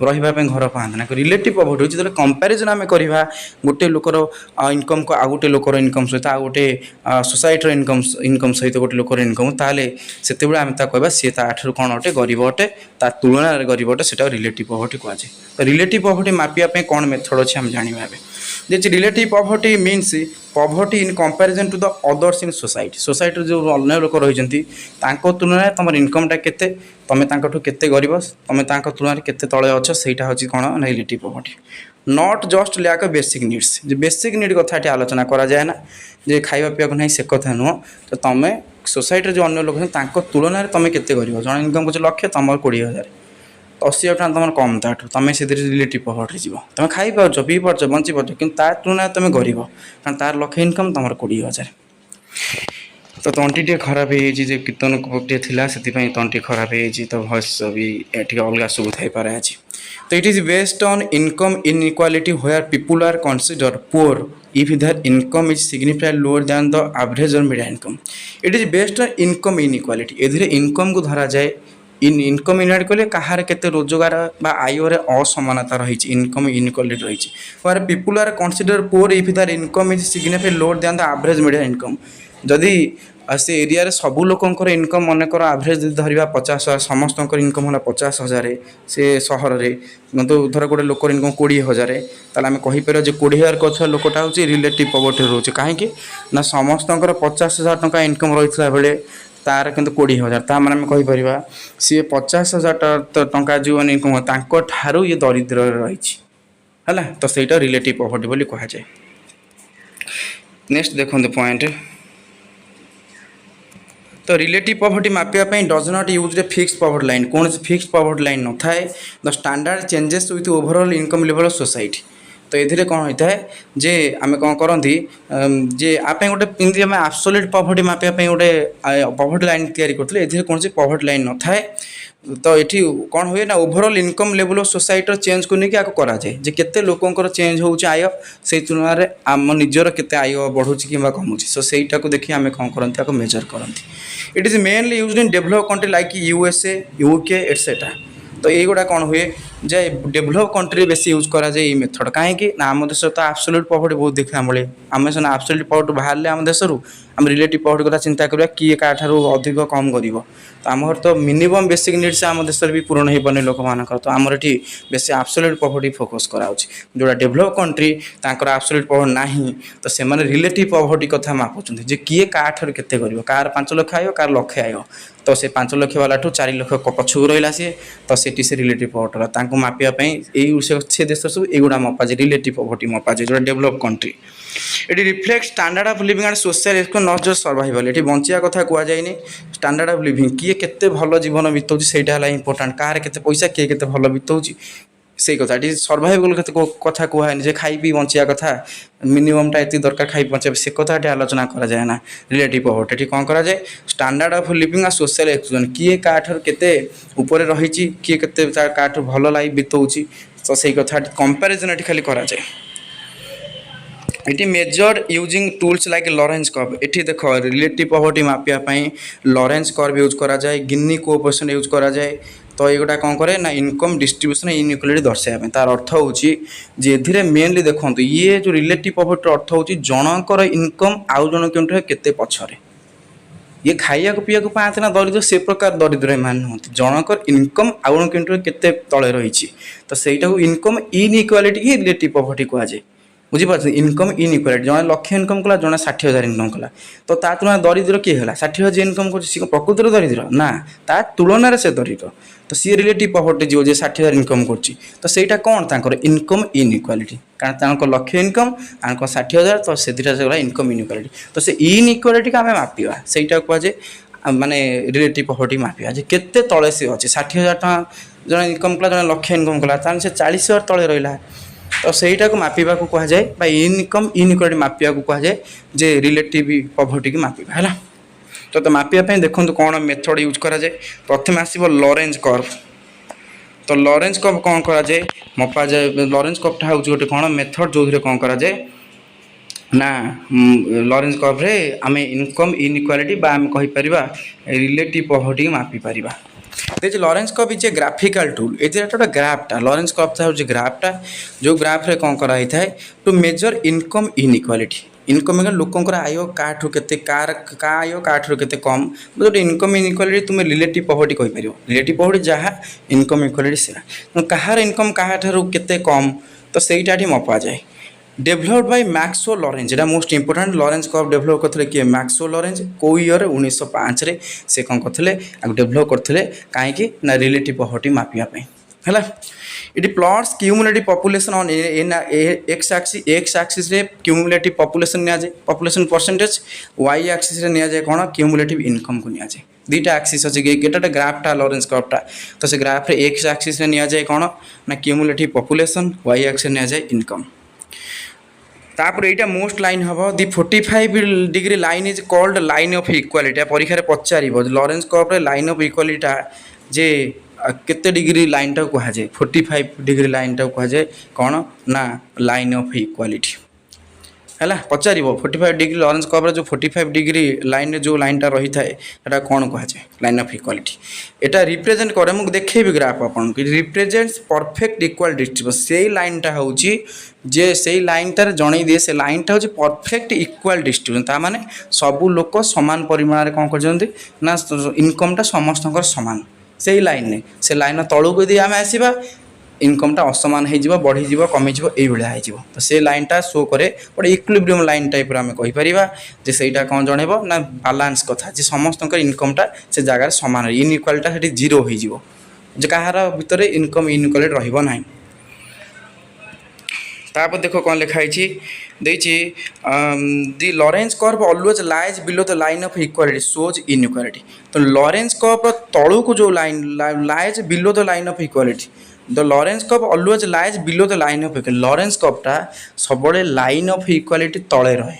रही घर पाते ना रिलेटिव पॉवर्टी जो कंपैरिजन आम करवा गोटे लोकर इनकम को आ गोटे लोकर इनकम सहित आ गोटे सोसाइटर इनकम सहित गोटे लोकर इनकम ताले से आम कहवा सी ताठू कौन अटे गरीब अटे ता तुलन में गरीब अटे से रिलेटिव पॉवर्टी कहुए तो रिलेटिव पॉवर्टी मापिया कौन मेथड अच्छे आम जाना जे relative poverty means poverty in comparison to the others in society जो अन्य लोक रही तुलन तुम इनकमटा केते तुम केते गरीब तुम तुलन में केते तले अच्छ सेटा हूँ कौन relative poverty not just lack of basic needs जो बेसिक नीड कथा आलोचना करा जाए ना जे खाइबा पीवा ना से कथा नुह तो तुम सोसाइटी जो अन्य लोक तुलन में तुम केते गरीब जन इनकम कर 1,00,000 तुम 20,000 80,000 टका तुम कम ताठू तुम से रिलेटिव पॉवर्टी जीव तुम खाई पार्छ पी पार्छ बंची पार्छ कि तुलन तुम गरीब कारण तार 1,00,000 इनकम तुम 20,000 तो तंटी टे खराब है कीर्तन टे थिला से तंटी खराब है तो भॉइस भी अलग शुभ थी पारे आज तो it is based on income inequality where people are consider poor if their income is significantly lower than the average और medium income it is based on income inequality एधिरे इनकम को धरा जाए इनकम इनइक्वालिटी कहले कहार केते रोजगार बा आयर असमानता रही इनकम इनइक्वालिटी रही where people are consider poor if their income is significantly lower than the average medium income जदि से एरिया रे सबू लोकंकर इनकम मनकर एवरेज धरवा 50,000 समस्त इनकम है 50,000 से सहर में तो धर गोटे लोकर इनकम 20,000 ताल आम कहीपर जो 20,000 कथा लोकटा हूँ रिलेटिव पॉवर्टी रोचे कहीं ना समस्त 50,000 टका इनकम रही बेले तार किंतु 20,000 ता माने कहीपर सी 50,000 टका जो इनकम ठारू ये दरिद्र रही है तो सहीटा रिलेटिव पॉवर्टी बोली कह जाए। नेक्स्ट देखो पॉइंट तो रिलेटिव पॉवर्टी मापिया does not use a fixed poverty line कौन फिक्स्ड पॉवर्टी लाइन न थाए the standard changes with overall income level of society तो ये कौन होता है जे आम कौन करती जे आप गोटे आम आब्सोल्यूट पॉवर्टी मापिया गोटे पॉवर्टी लाइन तैयारी करते ए कौन पॉवर्टी लाइन न थाए तो ये कौन हुए ना overall income level of society change को लेकिन आपको कराए जे केते लोकंकर चेंज हो आय से तुलना में आम निजर केते आय बढ़ुची कि कमुची सो सेटा को देखिए आम कौन करते आपको मेजर करती it is mainly used in develop country like USA UK etcetera तो युवा कौन हुए जे डेभलप कंट्री बेसी यूज करा जाए मेथड कहीं आम देश तो आब्सोल्यूट पॉवर्टी बहुत देखा मिले आम सीना आब्सोल्यूट पॉवर्टी बाहर आम देश आम रिलेटिव पॉवर्टी कथा चिंता करा किए क्या अधिक कम कर तो आमर तो मिनिमम बेसिक नीड्स आम देश भी पूरण हो पाने लोक मान तो आमर ये बेसी आब्सोल्यूट पॉवर्टी फोकस कराऊँ जोड़ा डेभलप कंट्री तांकर आब्सोल्यूट पॉवर्टी ना तो से रिलेटिव पॉवर्टी कथा मापुं जे किए क्या केते कर कार 5 लाख आय कार 1,00,000 आय तो से 5 लाख वाला 4 लाख पछू रहा सी तो सेठी से रिलेटिव पॉवर्टी मापिया से देश सब युवा मपाजे रिलेटिव पॉवर्टी मपाजे जो डेभलप कंट्री ये reflect standard of living and social income not just survival ये बंचिया कथा कहुए स्टैंडर्ड ऑफ लिविंग किए केते भल जीवन बीतौची सेटा है इंपोर्टेंट कार केते पैसा किए केते भल बीतौची ସେଇ କଥା ଏଠି ସର୍ଭାଇଭାଲ କଥା କୁହାନି ଯେ ଖାଇ ପିଇ ବଞ୍ଚିବା କଥା ମିନିମମଟା ଏତେ ଦରକାର ଖାଇ ବଞ୍ଚିବା ସେ କଥା ଏଠି ଆଲୋଚନା କରାଯାଏ ନା ରିଲେଟିଭ୍ ପଭର୍ଟି ଏଠି କ'ଣ କରାଯାଏ ଷ୍ଟାଣ୍ଡାର୍ଡ ଅଫ୍ ଲିଭିଂ ଆଉ ସୋସିଆଲ ଏକ୍ସକ୍ଲୁଜନ୍ କିଏ କାହାଠାରୁ କେତେ ଉପରେ ରହିଛି କିଏ କେତେ କାହାଠାରୁ ଭଲ ଲାଇଫ୍ ବିତଉଛି ତ ସେଇ କଥା ଏଠି କମ୍ପାରିଜନ୍ ଏଠି ଖାଲି କରାଯାଏ ଏଠି ମେଜର୍ଡ using tools like Lawrence curve ଏଠି ଦେଖ ରିଲେଟିଭ୍ ପଭର୍ଟି ମାପିବା ପାଇଁ ଲରେନ୍ସ କର୍ଭ ୟୁଜ୍ କରାଯାଏ ଗିନି କୋଏଫିସିଏଣ୍ଟ ୟୁଜ୍ କରାଯାଏ ତ ଏଗୁଡ଼ା କ'ଣ କରେ ନା ଇନକମ୍ ଡିଷ୍ଟ୍ରିବ୍ୟୁସନ୍ ଇନ୍ଇକ୍ୱାଲିଟି ଦର୍ଶାଇବା ପାଇଁ ତାର ଅର୍ଥ ହେଉଛି ଯେ ଏଥିରେ ମେନଲି ଦେଖନ୍ତୁ ଇଏ ଯେଉଁ ରିଲେଟିଭ୍ ପଭର୍ଟିର ଅର୍ଥ ହେଉଛି ଜଣଙ୍କର ଇନକମ୍ ଆଉ ଜଣଙ୍କ କେତେ ପଛରେ ଇଏ ଖାଇବାକୁ ପିଇବାକୁ ପାଆନ୍ତି ନା ଦରିଦ୍ର ସେ ପ୍ରକାର ଦରିଦ୍ର ଏମାନେ ନୁହନ୍ତି ଜଣଙ୍କର ଇନକମ୍ ଆଉ ଜଣଙ୍କ କେତେ ତଳେ ରହିଛି ତ ସେଇଟାକୁ ଇନକମ୍ ଇନ୍ଇକ୍ୱାଲିଟି ହିଁ ରିଲେଟିଭ୍ ପଭର୍ଟି କୁହାଯାଏ ବୁଝିପାରୁଛନ୍ତି ଇନକମ୍ ଇନ୍ଇକ୍ୱାଲିଟି ଜଣେ ଲକ୍ଷ ଇନକମ୍ କଲା ଜଣେ 60,000 ଇନକମ୍ କଲା ତ ତା ତୁଳନାରେ ଦରିଦ୍ର କିଏ ହେଲା 60,000 ଇନକମ୍ କରୁଛି ସିଏ ପ୍ରକୃତରେ ଦରିଦ୍ର ନା ତା ତୁଳନାରେ ସେ ଦରିଦ୍ର ତ ସିଏ ରିଲେଟିଭ୍ ପଭର୍ଟି ଯିବ ଯେ 60,000 ଇନକମ୍ କରୁଛି ତ ସେଇଟା କ'ଣ ତାଙ୍କର ଇନକମ୍ ଇନ୍ଇକ୍ୱାଲିଟି କାରଣ ତାଙ୍କ ଲକ୍ଷ ଇନକମ୍ ଆଙ୍କ 60,000 ତ ସେ ଦୁଇଟା ସେଗୁଡ଼ା ଇନକମ୍ ଇନ୍ଇକ୍ୱାଲିଟି ତ ସେ ଇନ୍ଇକ୍ୱାଲିଟିକୁ ଆମେ ମାପିବା ସେଇଟା କୁହାଯାଏ ମାନେ ରିଲେଟିଭ୍ ପଭର୍ଟି ମାପିବା ଯେ କେତେ ତଳେ ସେ ଅଛି 60,000 ଟଙ୍କା ଜଣେ ଇନକମ୍ କଲା ଜଣେ ଲକ୍ଷ ଇନକମ୍ କଲା ତାହେଲେ ସେ 40,000 ତଳେ ରହିଲା ତ ସେଇଟାକୁ ମାପିବାକୁ କୁହାଯାଏ ବା ଇନକମ୍ ଇନ୍ଇକ୍ୱାଲିଟି ମାପିବାକୁ କୁହାଯାଏ ଯେ ରିଲେଟିଭ୍ ପଭର୍ଟିକି ମାପିବା ହେଲା ତ ମାପିବା ପାଇଁ ଦେଖନ୍ତୁ କ'ଣ ମେଥଡ଼ ୟୁଜ୍ କରାଯାଏ ପ୍ରଥମେ ଆସିବ ଲରେନ୍ସ କର୍ଭ ତ ଲରେନ୍ସ କର୍ଭ କ'ଣ କରାଯାଏ ମପାଯାଏ ଲରେନ୍ସ କର୍ଭଟା ହେଉଛି ଗୋଟେ କ'ଣ ମେଥଡ଼ ଯେଉଁଥିରେ କ'ଣ କରାଯାଏ ନା ଲରେନ୍ସ କର୍ଭରେ ଆମେ ଇନକମ୍ ଇନ୍ଇକ୍ୱାଲିଟି ବା ଆମେ କହିପାରିବା ରିଲେଟିଭ୍ ପଭର୍ଟିକି ମାପିପାରିବା देखिए Lawrence curve is a graphical tool ये गोटे ग्राफटा लरेन्स कर्वटा हूँ ग्राफटा जो ग्राफ्रे कौन कराई था to measure income inequality income लोकंर आय काठू के का आय काठू के कम जो इनकम इनइक्वालिटी तुम रिलेटिव पवर्टी कहीपर रिलेटिव पवर्टी जहाँ इनकम इक्वालिटी से कहार इनकम क्या के कम तो सहीटा मपा जाए डेभलप्ड बाय मैक्सवेल लरेंज एटा मोस्ट इंपोर्टेंट लरेंज कर्व डेभलप करते किए मैक्सवेल लरेंज को ईयर 1905 रे से कौन करते डेभलप करते कहीं ना रिलेटिव पवर्टी मापियापी है ये plots cumulative population on x axis रे क्यूमुलेटिव पॉपुलेशन नि जाए पॉपुलेशन परसेंटेज वाई एक्सिस रे नि जाए कौन क्यूमुलेटिव इनकम को नि जाए दुईटा एक्सिस अच्छे गोटे ग्राफटा लरेंज कर्वटा तो से ग्राफ रे एक्स एक्सिस रे नि जाए कौन ना क्यूमुलेटिव पॉपुलेशन वाई एक्सिस नि जाए इनकम तापर यहाँ मोस्ट लाइन हम दि 45 degree line is called line of equality परीक्षा पचार लरेंज कर्व लाइन ऑफ इक्वालिटी जे केते डिग्री लाइन टा कहुए 45 डिग्री लाइन टा कहुए कौन ना लाइन ऑफ इक्वालिटी है पचार 45 डिग्री लरेंज कर्व जो 45 डिग्री लाइन जो लाइनटा रही था कौन कहुए लाइन ऑफ इक्वालिटी यहाँ रिप्रेजेंट करे मुझे देखेबी ग्राफ आपन रिप्रेजेंट्स परफेक्ट इक्वाल डिस्ट्रीब्यूशन से लाइनटा हूँ जे से लाइनटार जन दिए से लाइनटा हूँ परफेक्ट इक्वाल डिस्ट्रीब्यूशन ता माने सबू लोक सामान परिमाण कौन कर इनकमटा समस्त सामान से लाइन से लाइन तलू यदि आम आसवा इनकमटा असमान हो बढ़ी कमी ये तो से लाइनटा शो करे गोटे इक्विलिब्रियम लाइन टाइप आम कहीपर सेटा कौन जनइब ना बालांस कथा जे समस्त इनकमटा से जगार सामान इनइक्वालिटा से जीरो हो कहार भितर इनकम इनइक्वालिटी रहिबो नाही तापर देखो कौन लिखाई the Lorenz curve always lies below the line of equality shows inequality तो लरेंज कर्व तलू को जो line lies below the line of equality the Lorenz curve always lies below the line of equality Lorenz कर्वटा सब line of equality तले रहे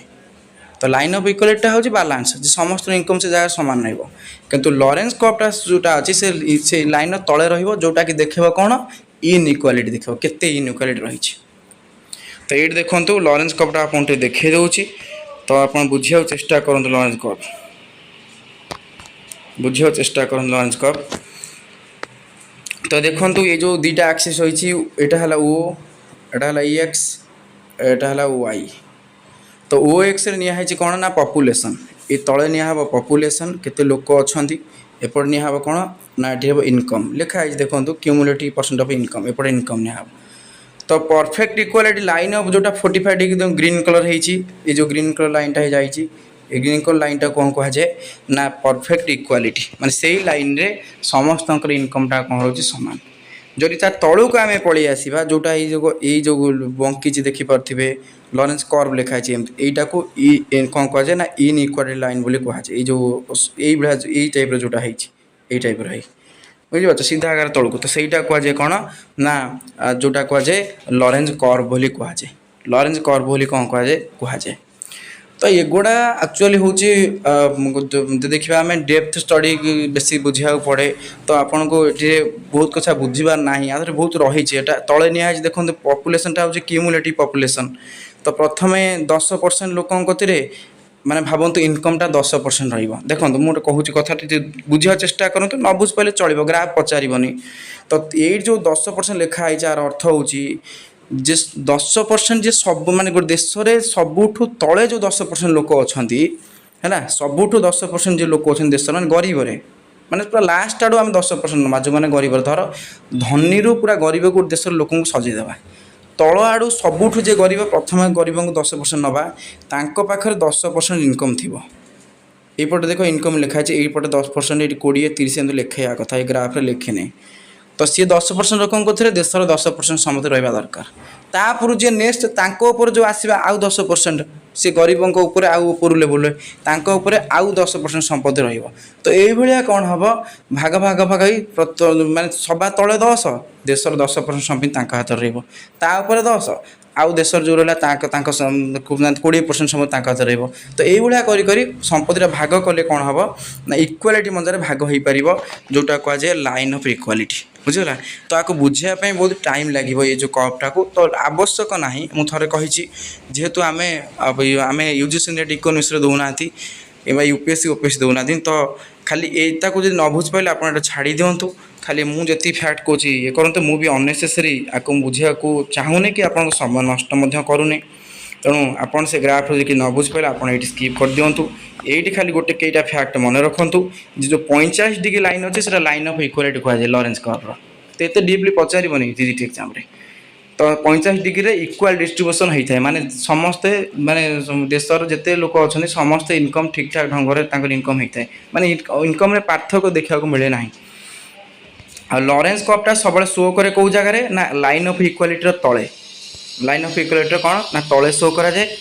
तो line of equality हूँ बालांस समस्त इनकम से जगह सामान रही किंतु लरेंज कर्वटा जोटा अच्छी से लाइन तले रोटा कि देख कौन इनइक्वालिटी देख के इनइक्वालिटी रही तो ये देखो लरेंज कर्वटा आपको देखे दूसरी तो आप बुझे चेष्टा करूँ लरेंज कर्व बुझे चेष्टा करूँ लरेंज कर्व तो देखो ये जो दुईटा एक्सिस रही है ओ एटा एक्स एटा वाई तो ओ एक्स निहाई कौन ना पॉपुलेशन ये तले निहब पॉपुलेशन केते लोक अच्छा एपट निहब कौन ना ये इनकम लिखाई देखो क्यूमुलेटिव परसेंट ऑफ इनकम एपट इनकम निहब तो परफेक्ट इक्वालिटी लाइन ऑफ जोटा 45 डिग्री ग्रीन कलर है जो ग्रीन कलर लाइनटा जाइए ग्रीन कलर लाइनटा कौन कहुए ना परफेक्ट इक्वालिटी माने से लाइन रे समस्त इनकमटा कौन रोचे सामान जदि ता तलू को आम पलि आसवा जोटा जो बंकी देखिपे लरेंज कर्व लिखाई यहीटा को कौन कहुए ना इनइक्वालिटी लाइन बोली कहुए जो यही टाइप जोटा है टाइप है बुझिपार सीधा आकार तौक तो सहीटा कहुए कौन ना जोटा कहुए लरेंज कर्व बोली कहुए लरेंज कर्व बोली कौन कहुए तो एगुड़ा एक्चुअली हूँ देखा आम डेप्थ स्टडी बेसी बुझा पड़े तो आपन को ये बहुत कथा बुझार ना या बहुत रही तले निया देखो पपुलेसनटा हूँ क्यूमुलेटिव पपुलेसन तो प्रथम 10% लोकों माने भावतु इनकमटा 10% देखो मुझे कहूँ कथा बुझा चेष्टा करूँ न बुझ पारे चलो ग्राफ पचारबनी तो ये जो 10% लिखाई यार अर्थ हूँ जे 10% जे सब माने गोटे देश में सबुठू तले जो 10% लोक अच्छा है सबुठू 10% जो लोक अच्छा देश मैंने गरीब माने पूरा लास्ट आड़ू आम 10% नमा जो मैंने गरीब धर धनी रू पूरा गरीब को देश लोक सजेदेवा तल आड़ू सबुठू जे गरीब प्रथम गरीब को 10% नवा तांको पाखरे 10% इनकम थी यपटे देख इनकम लिखाई यपटे 10% ये 20-30 एमती लिखाया कथा ये ग्राफ्रे लिखिने तो सी 10% लोक देशर 10% समस्त रहा दरकार तापर जी नेक्स्ट जो आसवा आउ 10% सी गरीबों ऊपर आउ लेवल आउ 10% संपत्ति रही ये कौन हम भाग भाग भाग माने सभा तले 10 देशर 10% संपत्ति हाथ रहा 10 आउ देशर जो रहा 20% समय हाथ तो यही करी संपत्ति भाग कले कौन हम ना इक्वालिटी मजार भाग हो पार जोटा कहुए लाइन ऑफ इक्वालिटी बुझीगला तो आपको बुझापी बहुत टाइम लगे ये जो कर्वटा को तो आवश्यक ना मुझे कही जेहेतु आम आम यूजीसी नेट इकोनॉमिक्स दौना यूपीएससी ओपीएससी दौना तो खाली एटा को न बुझ पारे आप छाड़ी दिंतु खाली मुझे फैक्ट कौच ये करते मुझे अननेसेसरी आपको बुझा चाहूनी कि आप समय नष्ट करूनी तेणु आपड़ से ग्राफ कि न बुझ पारे आप स्किप कर दिंतु ये खाली गोटे कईटा फैक्ट मन रखु जो 45 डिग्री लाइन अच्छे से लाइन ऑफ इक्वालिटी कहुए लरेंज कर्व तो ये डीपली पचारबनी जीटी एग्जाम तो 45 डिग्री इक्वाल डिस्ट्रीब्यूशन होता है माने समस्ते माने देशर जिते लोक अच्छा समस्ते इनकम ठीक ठाक ढंग से इनकम होता है माने इनकम पार्थक्य देखा मिले ना लरेंज कर्वटा सब शो करे कौ जगह ना लाइन ऑफ इक्वालिटी तले लाइन ऑफ इक्वालिटी कौन ना तले शो करा जाए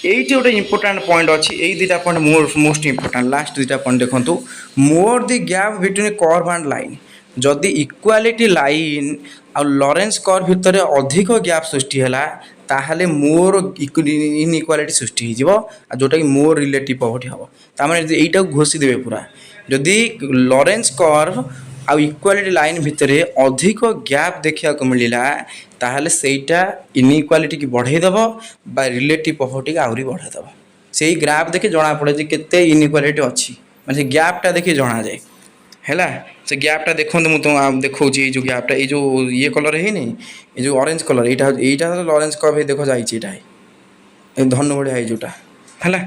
ये गोटे इंपोर्टाट पॉइंट अच्छी यही दुटा पॉइंट मोस्ट इंपोर्टाट लास्ट दुटा पॉइंट देखो more the gap between curve and line जदि इक्वालिटी लाइन आ लरेंज कर्व भितर अधिक गैप सृष्टि है ताहले मोर इनइक्वालिटी सृष्टि हो जोटा कि मोर रिलेटिव पॉवर्टी हम तमें यहीटा घोषी देवे पूरा जदि लरेंज कर्व आ इक्वालिटी लाइन भितर अधिक गैप देखा मिलला ताहले सेटा इनइक्वालिटी की बढ़ाईदेव बा रिलेटिव पॉवर्टी की आहरी बढ़ाईदेव से ही ग्राफ देखिए जना पड़े केते इनइक्वालिटी अच्छी माने गैपटा देखिए जना जाए है से गैपटा देखो मुझे देखा जो गैपटा ये जो ये कलर है नहीं ये जो ऑरेंज कलर यहाँ ऑरेंज कर्व देखो जाइए धनु बढ़िया है जोटा है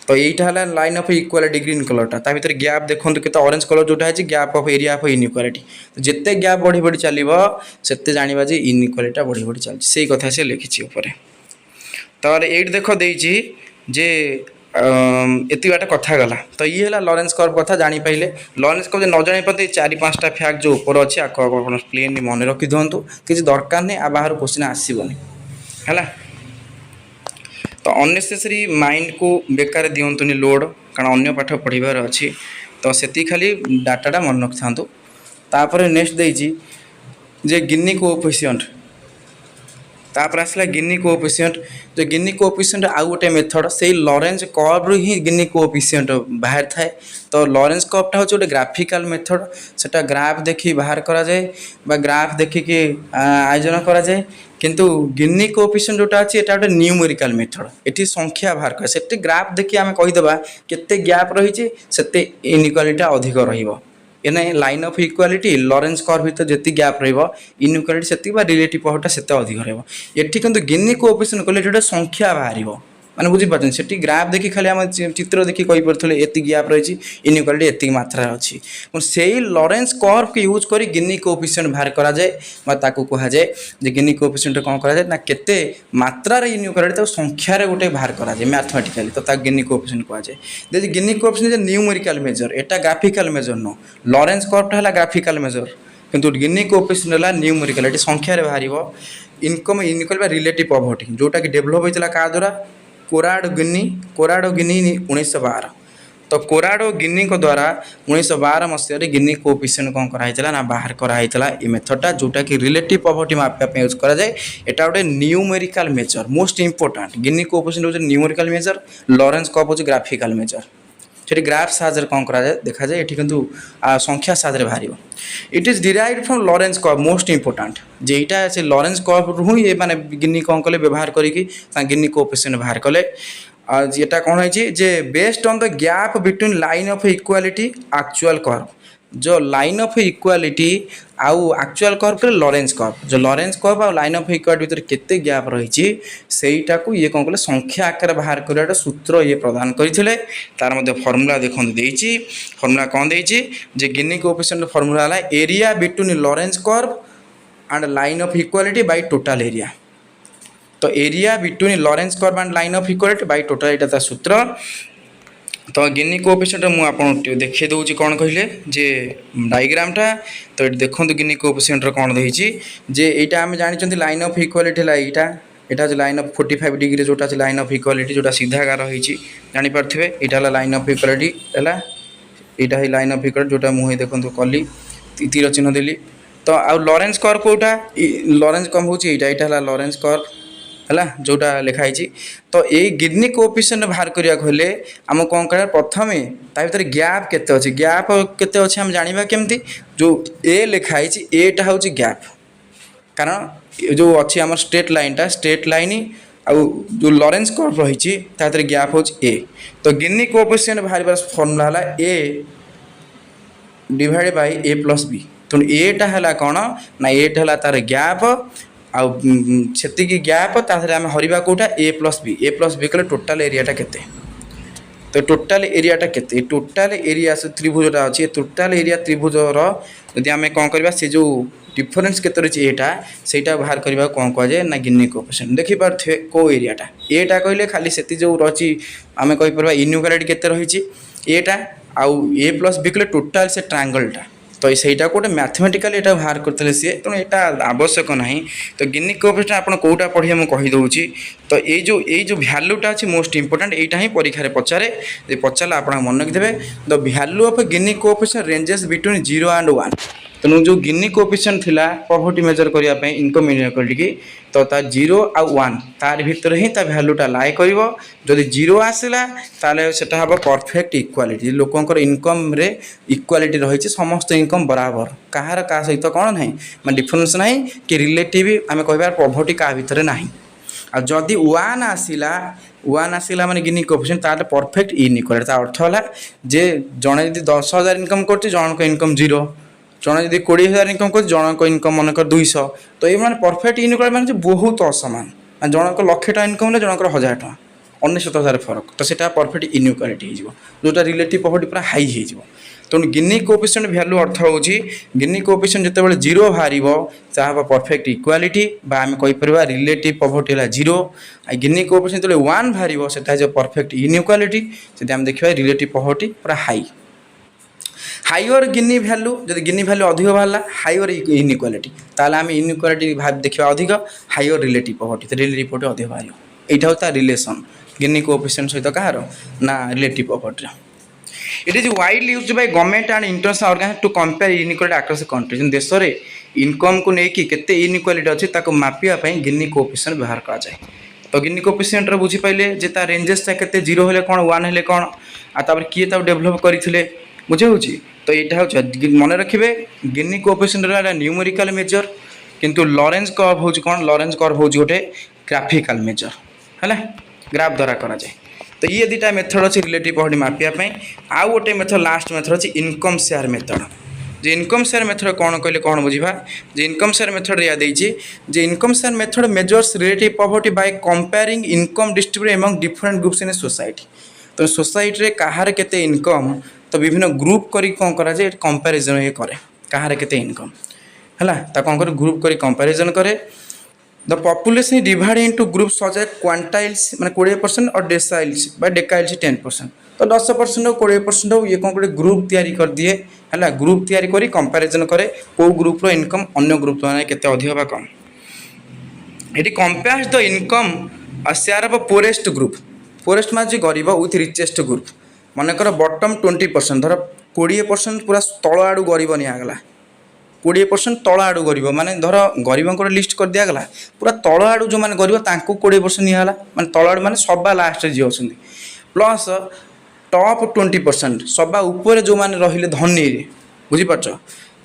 तो यहीटा है लाइन ऑफ इक्वालिटी ग्रीन कलरटा ता भीतर गैप देखो के ऑरेंज कलर जोटा है gap of area of inequality तो जिते गैप बढ़ी बढ़ी चलो से जाना जे इनइक्वालिटी बढ़ी बढ़ी चलती से कथा से लिखी तो ये देख देजी जे एति बाटा कथा गला तो ये है लरेंज कर्व कथा जापारे लरेंज कर्व न जानी पाते 4-5टा फैक्ट जो ऊपर अच्छे आपको प्लेन मन रखी दिंतु किसी दरकार नहीं आ बाहर क्वेश्चन आसबनी है तो अननेसेसरी माइंड को बेकार दिंतुनि लोड कारण अन्य पाठ पढ़ार अच्छी तो से खाली डाटाटा मन रखि था तापर नेक्स्ट देजी जे गिनी कोएफिशिएंट तापर आसला गिनी कोएफिशिएंट जो गिनी कोएफिशिएंट आउ गोटे मेथड से लरेंज कर्व ही गिनी कोएफिशिएंट बाहर थाए तो लरेंज कर्वटा हूँ गोटे ग्राफिकल मेथड सेटा ग्राफ देखी बाहर करा जाए बा ग्राफ देखिकी आयोजन करा जाए किंतु गिनी कोएफिशिएंट जोटा अच्छी एटा गोटे न्यूमेरिकल मेथड एटी संख्या बाहर करे सेटी ग्राफ देखी आम कहीदेवा केते गैप रही सेते इनइक्वालिटी अधिक रहिबो एने लाइन ऑफ इक्वालिटी लरेंज कर्व भीतर जी गैप इनइक्वालिटी से रिलेटिव पॉवर्टा से अधिक रही किंतु गिनी कोएफिशिएंट कले गोटे संख्या बाहर माने बुझीपार से ग्राफ देखी खाली आम चित्र देखी कहीपे ये गैप रही इनइक्वालिटी एति मात्रा अच्छी से लरेंज कर्व के यूज कर गिनी कोएफिशिएंट बाहर करा जाए कहुए गिनी कोएफिशिएंट कौन करा ना केते मात्रा इनइक्वालिटी संख्यार गोटे बाहर करा जाए मैथमेटिकली तो गिनी कोएफिशिएंट कहुए गिनी कोएफिशिएंट न्यूमेरिकल मेजर एटा ग्राफिकल मेजर नो लरेंज कर्वटा है ग्राफिकल मेजर किंतु गिनी कोएफिशिएंट है न्यूमेरिकल ये संख्यार बाहर इनकम इनइक्वालिटी रिलेटिव पॉवर्टी जोटा कि डेभलप होता क्या द्वारा कोराड गिनी 1912 तो कोराडो गिनी को द्वारा 1912 मसीह गिनी कोएफिशिएंट कौन कराइला ना बाहर कराइला ये मेथडटा जोटा कि रिलेटिव पॉवर्टी मापिया यूज करा जाए एटा गोटे numerical measure most important Gini coefficient होचे न्यूमेरिकल मेजर लॉरेंस कर्व होचे ग्राफिकल मेजर सेठी ग्राफ साहाଯ୍ୟରେ कौन करा जाए देखा जाए एठी किंतु संख्या साहाଯ୍ୟରେ बाहरियो it is derived from Lorenz curve most important जे एटा से लॉरेंस कर्व रु ये माने गिनी कौन कले व्यवहार करिकि गिनी कोएफिशिएंट बाहर कले जेटा कौन है जे based on the gap between line of equality actual curve जो लाइन ऑफ इक्वालिटी आउ एक्चुअल कर्व के लॉरेंस कर्व जो लॉरेंस कर्व आ लाइन ऑफ इक्वालिटी भीतर केते गैप रही सेटा को ये कौन कले संख्या आकार बाहर करवाटा सूत्र ये प्रदान करथिले तार मध्ये फार्मूला देखन देइची फार्मूला कौन देइची जे गिनी कोएफिशिएंट फार्मूला हला area between Lorenz curve and line of equality by total area तो area between Lorenz curve and line of equality by total एटा ता सूत्र तो गिनी कोएफिशिएंट मु आपन देखै दउची कोन कहिले जे डायग्रामटा तो एट देखो गिनी कोएफिशिएंट कौन देइची जे एटा हम जानि चंती line of equality La Etah J line of 45 degree जोटा जे लाइन ऑफ इक्वालिटी जोटा सीधा गार रहिची जानि परथिबे एटा ला लाइन ऑफ इक्वालिटी हला एटा ही लाइन ऑफ इक्वालिटी जोटा मु हे देखंतु कली तीर चिन्ह देली तो आ लॉरेंस कर्व कोटा लॉरेंस कर्व होची एटा हला लॉरेंस कर्व है जोटा लिखाई तो ये गिनी कोएफिशिएंट बाहर करिया कहले हम कौन कर प्रथमे ता भीतर गैप केते अछि गैप केते अछि हम जानिबा केमती जो ए लिखाई एटा होची गैप कारण जो अछि हमर स्ट्रेट लाइन आ जो लॉरेंस कर्व रही ता भीतर गैप होची ए तो गिनी कोएफिशिएंट बाहर बार फार्मूला हला A divided by A plus B तो एटा हला कोन ना एटा हला तार गैप आती गैप आम हरवा कौटा ए प्लस बी कले टोटाल एरियाटा केते तो टोटाल एरियाटा केते टोटाल एरिया से त्रिभुजटा अच्छी टोटाल एरिया त्रिभुजर यदि आम कौन करवा से जो डिफरेन्स केते रही एटा सेटा बाहर करवा कौन कह जाए ना गिनी कोएफिशिएंट देखिपे को एरियाटा एटा कहले खाली से जो रही आम कहीपर इनइक्वालिटी केते रही एटा आउ ए प्लस बी कले टोटाल से ट्रायंगलटा तो सहीटा गोटे मैथमेटिकल एटा बाहर करते सी तेणु यहाँ आवश्यक ना तो गिनी कोएफिशिएंट आप कौटा पढ़े मुझे कहीदे तो ये जो भैल्यूटा अच्छी मोस्ट इंपोर्टेंट यहाँ ही परीक्षा पचारे पचारे आप मन रखिथे the value of Gini coefficient ranges between 0 and 1 तेणु जो गिनी कोएफिशिएंट थिला पॉवर्टी मेजर करने इनकम इनइक्वालिटी की तो ता 0 आ 1 तार भीतर ही ता भैल्यूटा लाए करिवो जदि 0 आसिला ताले सेटा हबो परफेक्ट इक्वालिटी लोकंकर इनकम रे इक्वालिटी रही समस्त इनकम बराबर कहार का सहित कौन ना मैं डिफरेंस ना कि रिलेटिव आम कह पॉवर्टी का भीतर ना आ जदि 1 आसिला माने गिनी कोएफिशिएंट ताले परफेक्ट इनइक्वालिटी अर्थ होला जे जणे जदि 10,000 इनकम करछि जनक इनकम 0 जन जब 20,000 इनकम कर जनक इनकम मनकर 200 तो ये मैंने परफेक्ट इनइक्वालिटी माने बहुत असमान जनक 1,00,000 टका इनकम जनक 1,000 टका 19,000 फरक तो सेटा परफेक्ट इनइक्वालिटी हो जोटा रिलेटिव पॉवर्टी पूरा हाई हो तेणु गिनी कोएफिशिएंट वैल्यू अर्थ होची गिनी कोएफिशिएंट जितेबाला 0 बाहर ताहा परफेक्ट इक्वालिटी बा आम कहीपर रिलेटिव पॉवर्टी है 0 आ गिनी कोएफिशिएंट जो 1 बाहर से परफेक्ट इनइक्वालिटी से आम देखा रिलेटिव पॉवर्टी पूरा हाई हाइयर गिनी भैल्यू जब गिनी भैल्यू अधिक बाहर हाइयर इनइक्वालिटी ताल आम इनइक्वालिटी देखा अधिक higher relative poverty relative poverty अधिक बाहर यहाँ हूँ रिलेसन गिनी कोएफिशिएंट सहित कहार ना relative poverty it is widely used by government and international organisation to compare inequality across the country देश में इनकम को लेकिन केते इनइक्वालिटी अच्छी मापिया गिनी कोएफिशिएंट व्यवहार करा जाए तो गिनी कोएफिशिएंट रो बुझी पाइले जे ता रेंजेसटा केते 0 हेले कोन 1 हेले कोन आ तापर किए ता डेवलप करथिले बुझे होची तो यहाँ हूँ मन रखिए गिनी कोएफिशिएंट न्यूमेरिकल मेजर किंतु लॉरेंस कर्व हूँ कौन लॉरेंस कर्व हूँ गोटे ग्राफिकल मेजर है ग्राफ द्वारा करा जाए तो ये दुटा मेथड अच्छी रिलेटिव पॉवर्टी मापियापी आउ गोटे मेथड लास्ट मेथड अच्छी इनकम शेयर मेथड जे इनकम शेयर मेथड कौन कहले कौन बुझा जे इनकम शेयर मेथड या जे income share method measures relative poverty by comparing income distributed among different groups in society तो सोसाइटी रे कहार केते इनकम तो विभिन्न ग्रुप करी कौन करा जाए कंपैरिजन ये करे कहार केते इनकम हैला ता कौन करे ग्रुप करी कंपैरिजन करे the population divide into group such as quantiles माने 20% और डेसाइल्स बाय डेकाइल्स 10% तो 10% और 20% ये कौन करे ग्रुप तैयारी कर दिए हैला ग्रुप तैयारी करी कंपैरिजन करे को ग्रुप रो इनकम अन्य ग्रुप माने केते अधिक बा कम एटी compares the income share of poorest group poorest माने जे गरीब विथ रिचेस्ट ग्रुप मनकर बटम 20% धर 20% पूरा तल आड़ू गरीब निगला 20% तल आड़ू गरीब माने धर गरीबों लिस्ट कर दिगला पूरा तल आड़ू जो मैंने गरीब 20% निगला माने तल आड़ू माने सबा लास्ट जी अच्छा प्लस टॉप 20% सबा उपर जो मैंने रही धनी बुझीपार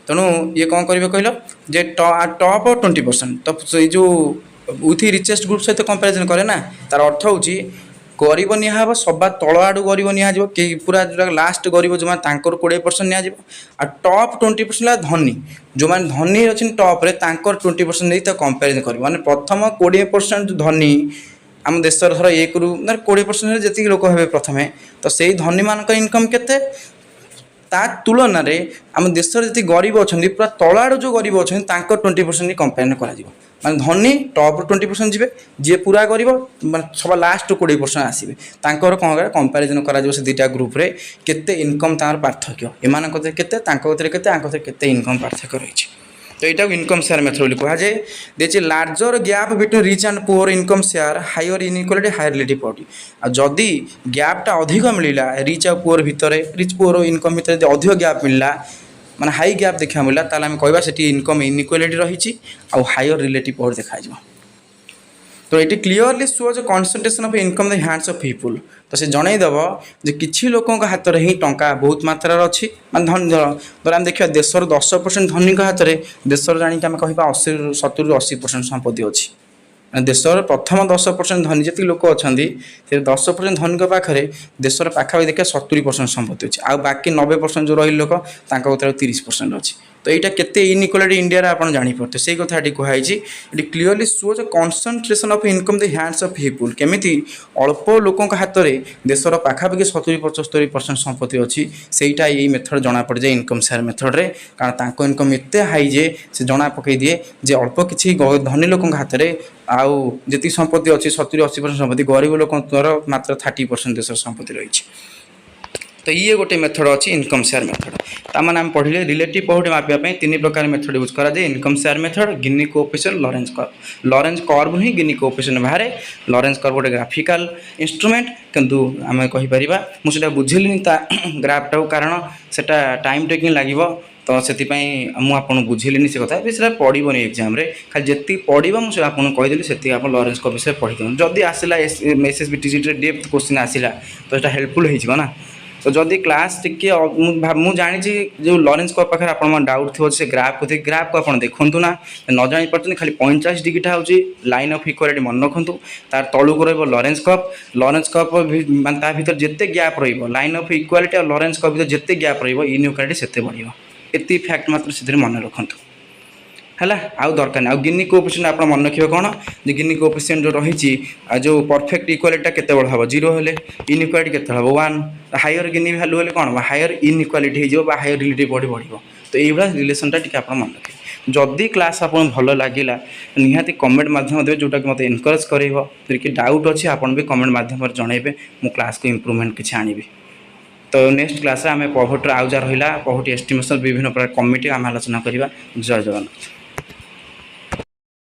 तेणु ये कौन करेंगे कहल जे टॉप 20% तो ये जो विथ रिचेस्ट ग्रुप सहित कंपेरिजन करे ना तार अर्थ हूँ गरीब निहब सबा तल आड़ू गरीब निहब कि पूरा जो लास्ट गरीब जो मैंने 20% निहब आ टॉप 20% धनी जो मैंने धनी अच्छे टॉप्रे 20% नहीं कंपेरिजन कर माने प्रथम 20% धनी आम देश धर 1 रु 20% जी लोक हे प्रथम तो से धनी मान इनकम केते ता तुलन में आम देश जी गरीब अच्छा पूरा तल आड़ू जो गरीब अच्छा 20% कंपेरिजन कर माने धनी टॉप 20% जी जी पूरा गरीब सब लास्ट 20% आसवे तांकर कौन कर कंपेरिजन करा से दुटा ग्रुप रे केते इनकम तार पार्थक्य एमान केते केते इनकम पार्थक्य रही तो यहाँ इनकम शेयर मेथड बोली कह जाए देखिए larger gap between rich and poor income share higher inequality higher relative poverty आ जदि गैपटा अधिक मिलला रिच आ पुअर भितर रिच पुअर इनकम भितर अधिक गैप मिलला माने हाई गैप देखा मिलला ताले हम कहबा सेठी इनकम इनइक्वालिटी रही आ हायर रिलेटिव पॉवर देखा तो ये clearly shows concentration of income the hands of people तो से जनईदेव जे किसी लोकों हाथ में ही टंका बहुत मात्रा अच्छी मान धन धर आम देखा देशर 10% धनी हाथ में देशर जाणी आम कह 70-80% संपत्ति अच्छी देशर प्रथम 10% धनी जी लोक अच्छा 10% धनी पाखे देशर पाखापाखि देखा 70% संपत्ति अच्छी आ बाकी 90% जो रही लोक 30% अच्छी तो यहाँ केते इनइक्वालिटी इंडिया आप जापे से कथा कहुई ये clearly shows concentration of income the hands of people केमिति अल्प लोकों हाथ में देशर पाखापाखि 70-75% संपत्ति अच्छी सेटा ये मेथड जना पड़ जाए इनकम शेयर मेथड रे कारण इनकम एत हाई जे से जना पकई दिए जे अल्प किसी धनी लोकों हाथ में आउ जी संपत्ति अच्छी 70-80% संपत्ति गरीब लोकर मात्र 30% देश संपत्ति रही तो ये गोटे मेथड अच्छी इनकम शेयर मेथड ताने आम पढ़ले रिलेटिव पॉवर्टी मापिया 3 प्रकार मेथड यूज करा जाए income share method Gini coefficient Lorenz curve ही गिनी कोएफिशिएंट बाहर लॉरेंज कर्व गोटे ग्राफिकल इंस्ट्रूमेंट किंतु आम कहीपर मुझे बुझिली ग्राफटा कारण से टाइम टेकिंग लगे तो से मुझे बुझिली से कथा से पड़ोनी एग्जाम खाली जी पढ़ा मुझे आपको कहीदेली से आप लॉरेंज कर्व विषय पढ़ी दिखाँ जदि आसला SSBT डेप्थ क्वेश्चन आसला तो यहाँ हेल्पफुल हो तो जदि क्लास टिके मुझे जानी जो लॉरेंज कर्व पाखे आप डाउट थो से ग्राफ को आप देखूँ ना न जानी पार्टी खाली 45 डिग्रीटा हूँ लाइन ऑफ इक्वालिटी मन रखु तार तलुक लॉरेंज कर्व मान भर जिते गैप लाइन ऑफ इक्वालिटी और लॉरेंज कर्व भर जिते गैप इनइक्वालिटी से बढ़ ये फैक्ट मात्र से मन रखु है आउ दरकार नहीं गिनी कोएफिशिएंट आप मन रखिए कौन जो गिनी कोएफिशिएंट जो रही जो परफेक्ट इक्वालिटी केते बड़ हम 0 हेले इनइक्वालिटी केते हम 1 हायर गिनी वैल्यू हेले कौन हायर इनइक्वालिटी हो हायर रिलेटिव बॉडी बढ़ो तो ये रिलेशनटा टी आप मन रखिए जदि क्लास आप भल लगे निहाती कमेंट मध्यम देवे जोटा कि मत एनकरेज कर कि डाउट अच्छे आप भी कमेंट मध्यम जनइबे मु क्लास को इम्प्रूवमेंट किसी आनिबी तो नेक्स्ट क्लास आम पॉवर्टी आउ जा रहा पॉवर्टी एस्टिमेशन विभिन्न प्रकार कमिटी आम आलोचना करवा जय जगन्नाथ।